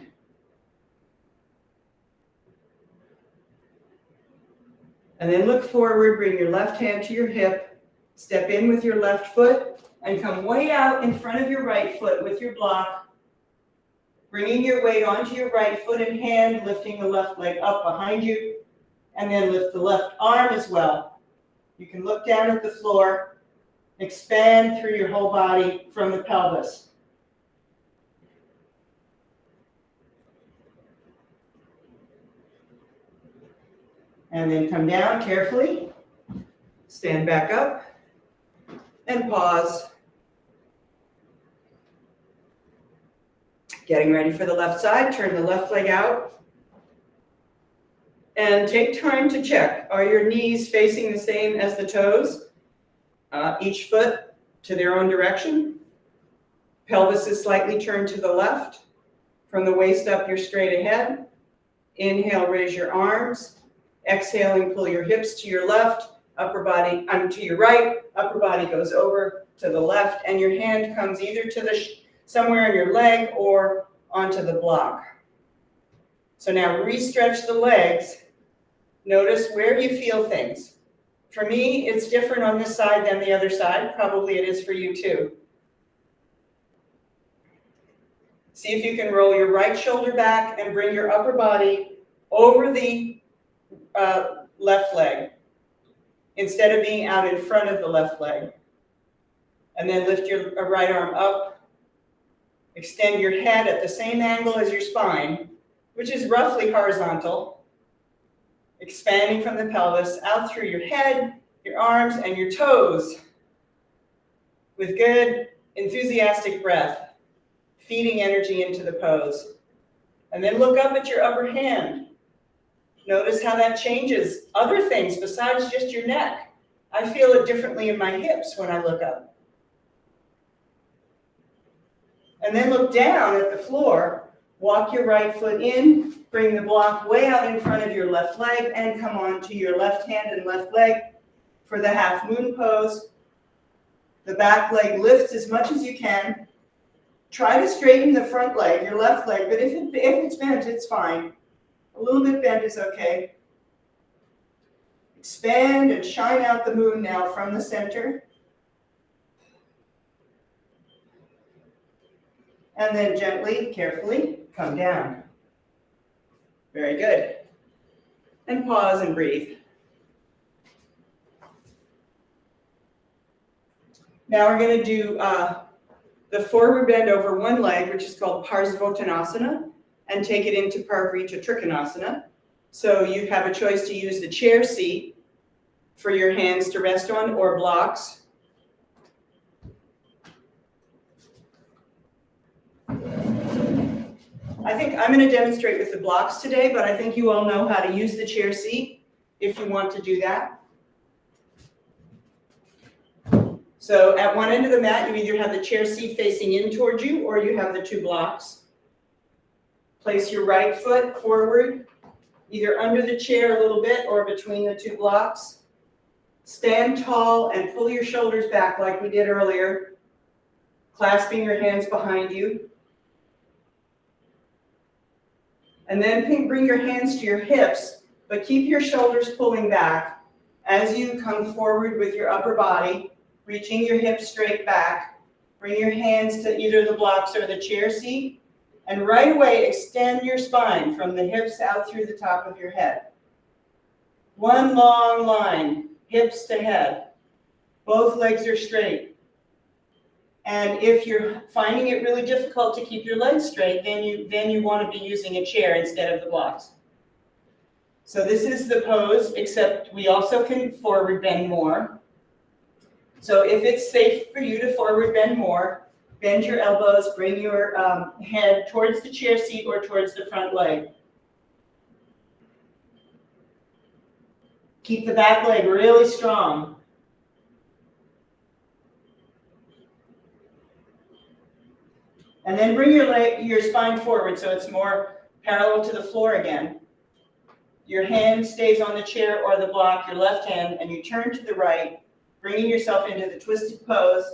And then look forward, bring your left hand to your hip, step in with your left foot, and come way out in front of your right foot with your block, bringing your weight onto your right foot and hand, lifting the left leg up behind you, and then lift the left arm as well. You can look down at the floor, expand through your whole body from the pelvis. And then come down carefully, stand back up, and pause. Getting ready for the left side, turn the left leg out. And take time to check, are your knees facing the same as the toes? Each foot to their own direction. Pelvis is slightly turned to the left. From the waist up, you're straight ahead. Inhale, raise your arms. Exhaling, pull your hips to your left, upper body to your right, upper body goes over to the left, and your hand comes either to the somewhere in your leg or onto the block. So now re-stretch the legs. Notice where you feel things. For me, it's different on this side than the other side. Probably it is for you too. See if you can roll your right shoulder back and bring your upper body over the left leg instead of being out in front of the left leg. And then lift your right arm up. Extend your head at the same angle as your spine, which is roughly horizontal. Expanding from the pelvis out through your head, your arms, and your toes with good, enthusiastic breath, feeding energy into the pose. And then look up at your upper hand. Notice how that changes other things besides just your neck. I feel it differently in my hips when I look up. And then look down at the floor. Walk your right foot in, bring the block way out in front of your left leg, and come on to your left hand and left leg for the half moon pose. The back leg lifts as much as you can. Try to straighten the front leg, your left leg, but if it's bent, it's fine. A little bit bent is okay. Expand and shine out the moon now from the center. And then gently, carefully, come down. Very good. And pause and breathe. Now we're going to do the forward bend over one leg, which is called Parsvottanasana, and take it into Parvrita Trikonasana. So you have a choice to use the chair seat for your hands to rest on or blocks. I think I'm going to demonstrate with the blocks today, but I think you all know how to use the chair seat if you want to do that. So at one end of the mat, you either have the chair seat facing in towards you or you have the two blocks. Place your right foot forward, either under the chair a little bit or between the two blocks. Stand tall and pull your shoulders back like we did earlier, clasping your hands behind you. And then bring your hands to your hips, but keep your shoulders pulling back as you come forward with your upper body, reaching your hips straight back. Bring your hands to either the blocks or the chair seat. And right away, extend your spine from the hips out through the top of your head. One long line, hips to head. Both legs are straight. And if you're finding it really difficult to keep your legs straight, then you want to be using a chair instead of the blocks. So this is the pose, except we also can forward bend more. So if it's safe for you to forward bend more, bend your elbows, bring your head towards the chair seat or towards the front leg. Keep the back leg really strong. And then bring your spine forward so it's more parallel to the floor again. Your hand stays on the chair or the block, your left hand, and you turn to the right, bringing yourself into the twisted pose.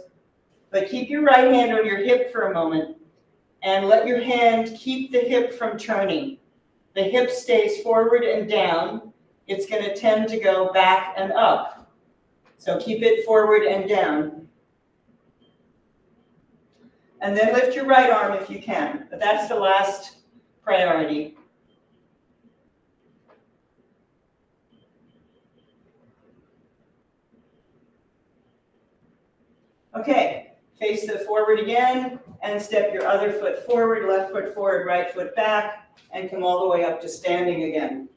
But keep your right hand on your hip for a moment and let your hand keep the hip from turning. The hip stays forward and down. It's going to tend to go back and up. So keep it forward and down. And then lift your right arm if you can, but that's the last priority. Okay, face the forward again and step your other foot forward, left foot forward, right foot back, and come all the way up to standing again.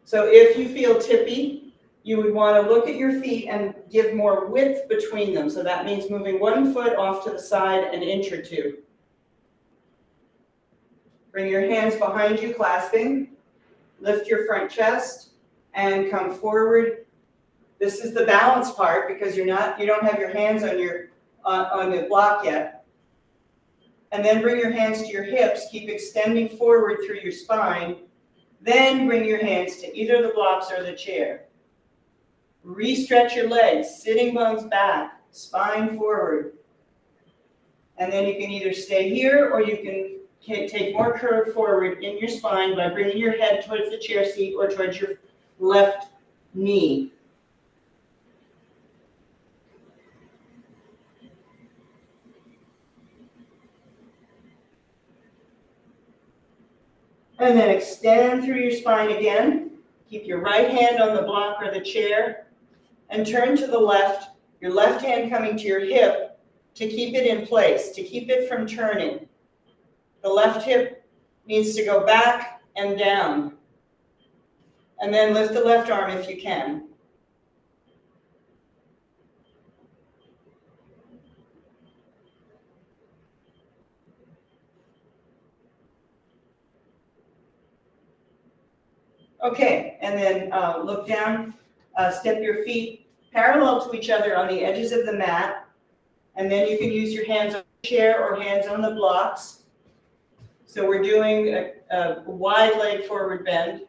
So if you feel tippy, you would want to look at your feet and give more width between them. So that means moving one foot off to the side an inch or two. Bring your hands behind you, clasping. Lift your front chest and come forward. This is the balance part because you don't have your hands on the block yet. And then bring your hands to your hips. Keep extending forward through your spine. Then bring your hands to either the blocks or the chair. Re-stretch your legs, sitting bones back, spine forward. And then you can either stay here or you can take more curve forward in your spine by bringing your head towards the chair seat or towards your left knee. And then extend through your spine again. Keep your right hand on the block or the chair and turn to the left, your left hand coming to your hip to keep it in place, to keep it from turning. The left hip needs to go back and down. And then lift the left arm if you can. Okay, and then look down, step your feet parallel to each other on the edges of the mat, and then you can use your hands on the chair or hands on the blocks. So we're doing a wide leg forward bend.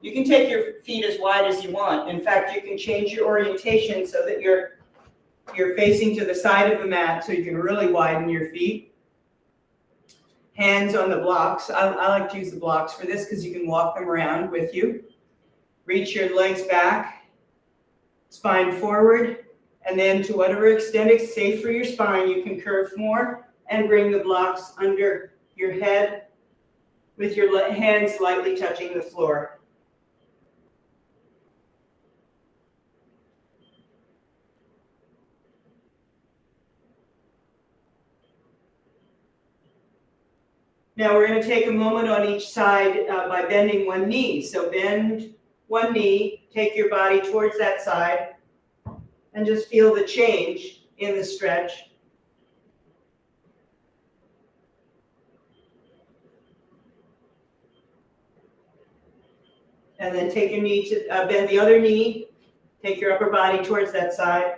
You can take your feet as wide as you want. In fact, you can change your orientation so that you're facing to the side of the mat so you can really widen your feet. Hands on the blocks. I like to use the blocks for this because you can walk them around with you. Reach your legs back, spine forward, and then to whatever extent it's safe for your spine, you can curve more and bring the blocks under your head with your hands lightly touching the floor. Now we're going to take a moment on each side by bending one knee. So bend one knee, take your body towards that side, and just feel the change in the stretch. And then take your knee to bend the other knee, take your upper body towards that side.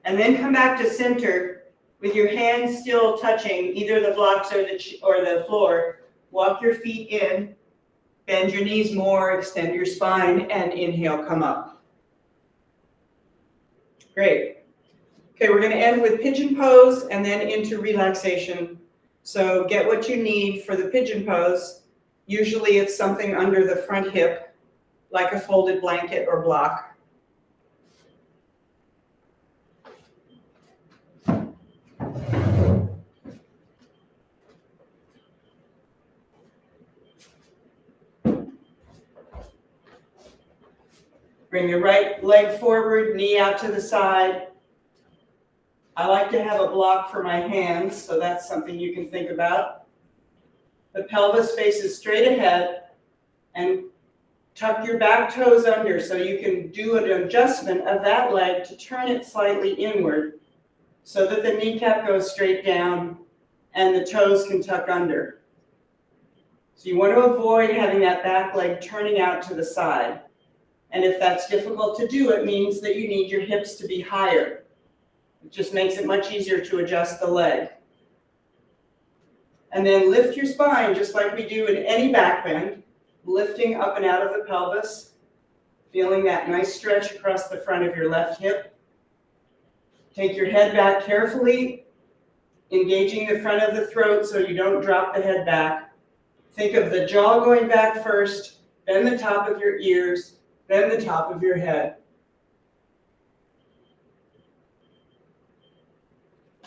And then come back to center with your hands still touching either the blocks or the floor. Walk your feet in, bend your knees more, extend your spine, and inhale, come up. Great. Okay, we're going to end with pigeon pose and then into relaxation. So get what you need for the pigeon pose. Usually it's something under the front hip, like a folded blanket or block. Bring your right leg forward, knee out to the side. I like to have a block for my hands, so that's something you can think about. The pelvis faces straight ahead and tuck your back toes under so you can do an adjustment of that leg to turn it slightly inward. so that the kneecap goes straight down and the toes can tuck under. So you want to avoid having that back leg turning out to the side. And if that's difficult to do, it means that you need your hips to be higher. It just makes it much easier to adjust the leg. And then lift your spine just like we do in any back bend, lifting up and out of the pelvis, feeling that nice stretch across the front of your left hip. Take your head back carefully, engaging the front of the throat so you don't drop the head back. Think of the jaw going back first, then the top of your ears, then the top of your head.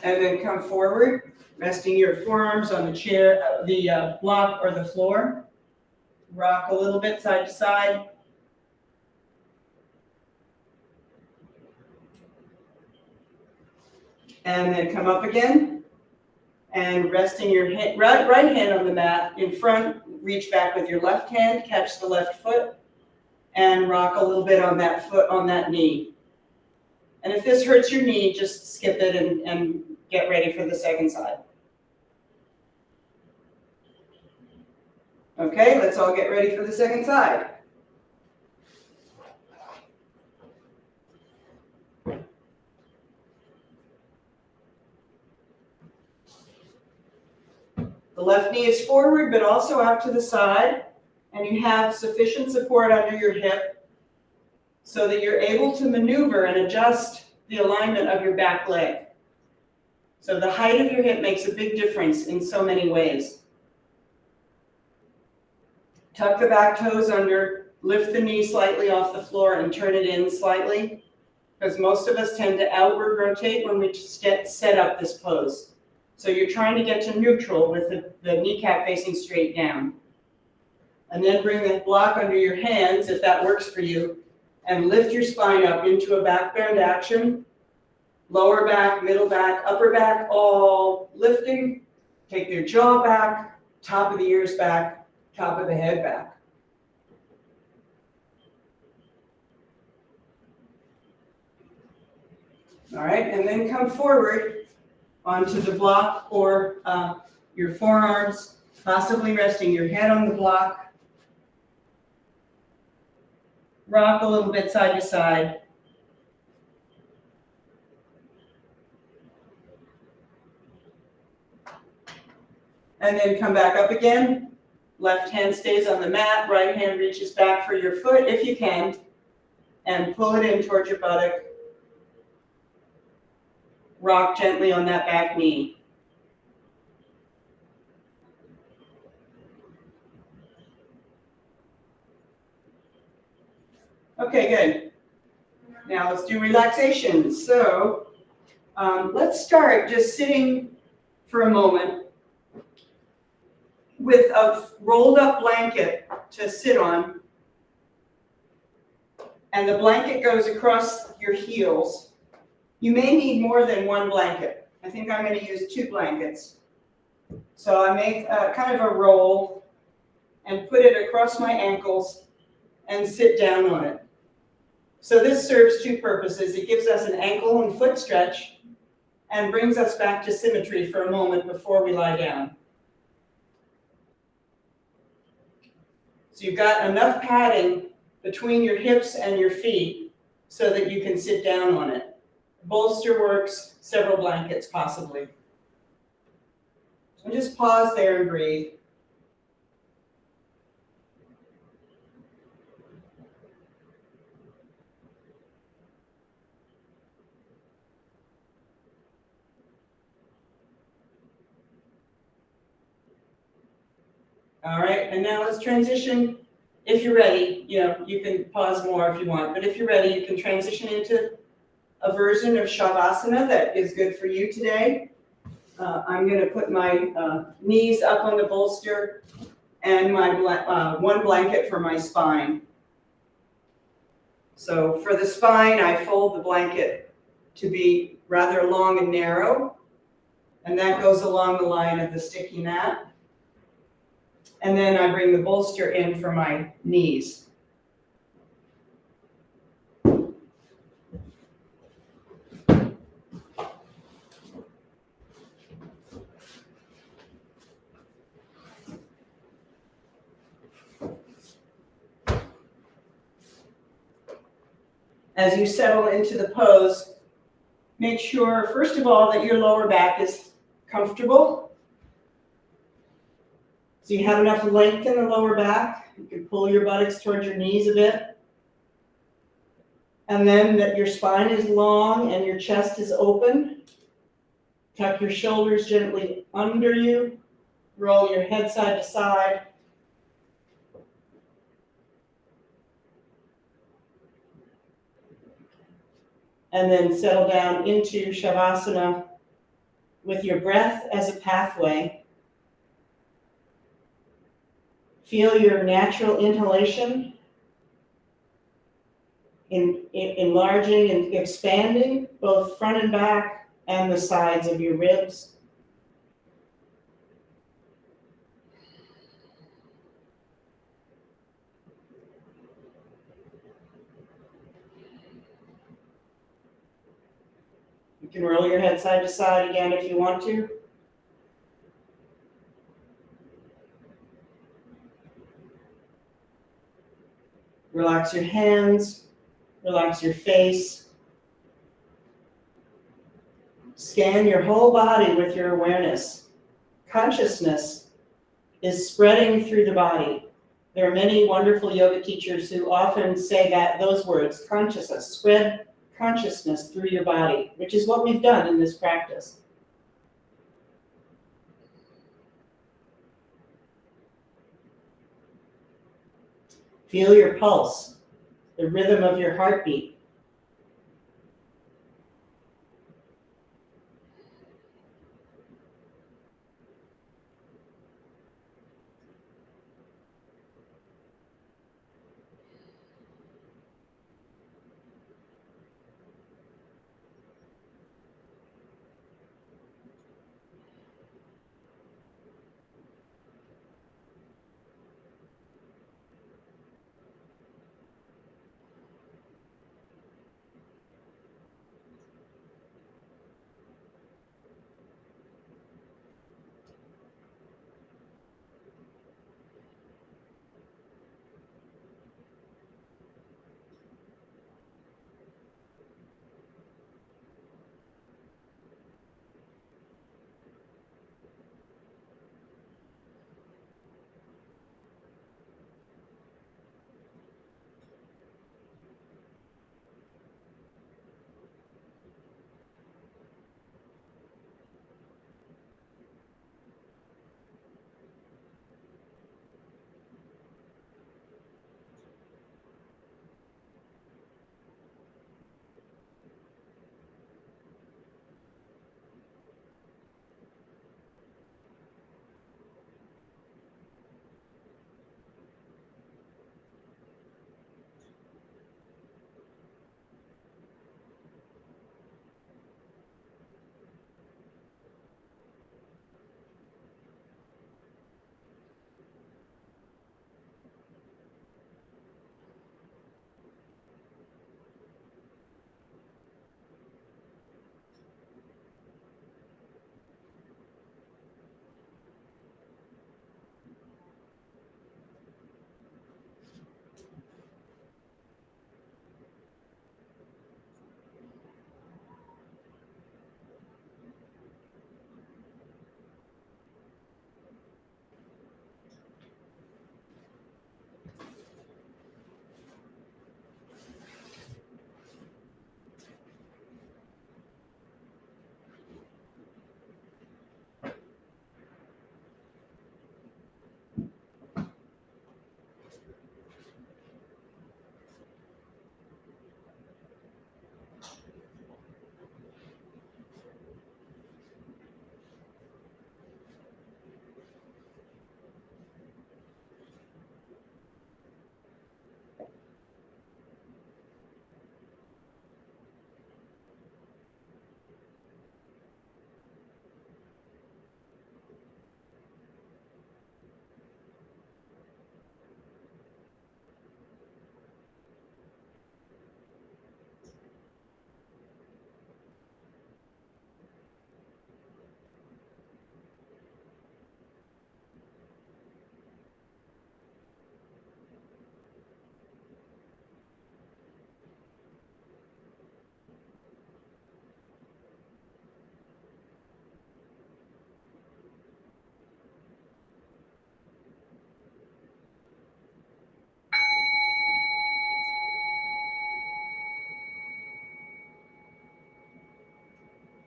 And then come forward, resting your forearms on the chair, the block or the floor. Rock a little bit side to side. And then come up again. And resting your right hand on the mat in front, reach back with your left hand, catch the left foot, and rock a little bit on that foot, on that knee. And if this hurts your knee, just skip it and get ready for the second side. Okay, let's all get ready for the second side. The left knee is forward, but also out to the side, and you have sufficient support under your hip so that you're able to maneuver and adjust the alignment of your back leg. So the height of your hip makes a big difference in so many ways. Tuck the back toes under, lift the knee slightly off the floor and turn it in slightly, because most of us tend to outward rotate when we set up this pose. So you're trying to get to neutral with the kneecap facing straight down. And then bring the block under your hands, if that works for you, and lift your spine up into a back bend action. Lower back, middle back, upper back, all lifting. Take their jaw back, top of the ears back, top of the head back. All right, and then come forward onto the block or your forearms, possibly resting your head on the block. Rock a little bit side to side. And then come back up again. Left hand stays on the mat, right hand reaches back for your foot if you can, and pull it in towards your buttock. Rock gently on that back knee. Okay, good. Now let's do relaxation. So let's start just sitting for a moment with a rolled up blanket to sit on. And the blanket goes across your heels. You may need more than one blanket. I think I'm going to use 2 blankets. So I make kind of a roll and put it across my ankles and sit down on it. So this serves 2 purposes. It gives us an ankle and foot stretch and brings us back to symmetry for a moment before we lie down. So you've got enough padding between your hips and your feet so that you can sit down on it. Bolster works, several blankets possibly. So just pause there and breathe. All right, and now let's transition. If you're ready, you can pause more if you want, but if you're ready, you can transition into a version of Shavasana that is good for you today. I'm going to put my knees up on the bolster and my one blanket for my spine. So for the spine, I fold the blanket to be rather long and narrow, and that goes along the line of the sticky mat. And then I bring the bolster in for my knees. As you settle into the pose, make sure, first of all, that your lower back is comfortable. So you have enough length in the lower back. You can pull your buttocks towards your knees a bit. And then that your spine is long and your chest is open. Tuck your shoulders gently under you. Roll your head side to side. And then settle down into Shavasana with your breath as a pathway. Feel your natural inhalation enlarging and expanding both front and back and the sides of your ribs. You can roll your head side to side again if you want to. Relax your hands, relax your face. Scan your whole body with your awareness. Consciousness is spreading through the body. There are many wonderful yoga teachers who often say those words, consciousness, spread consciousness through your body, which is what we've done in this practice. Feel your pulse, the rhythm of your heartbeat.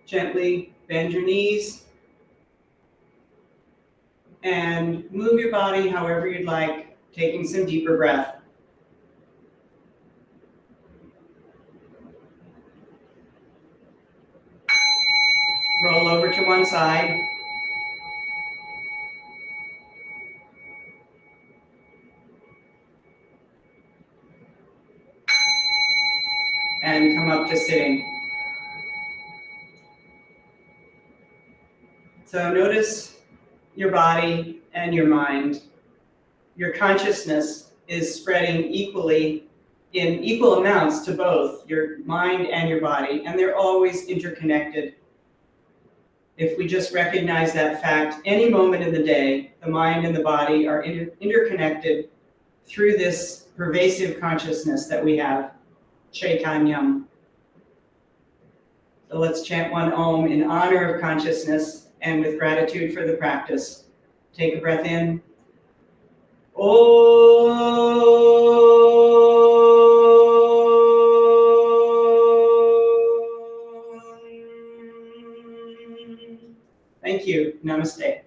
Gently bend your knees and move your body however you'd like, taking some deeper breath. Roll over to one side. And come up to sitting. So notice your body and your mind. Your consciousness is spreading equally in equal amounts to both your mind and your body, and they're always interconnected. If we just recognize that fact, any moment in the day, the mind and the body are interconnected through this pervasive consciousness that we have, Chaitanyam. So let's chant one Om in honor of consciousness and with gratitude for the practice. Take a breath in. Om. Thank you. Namaste.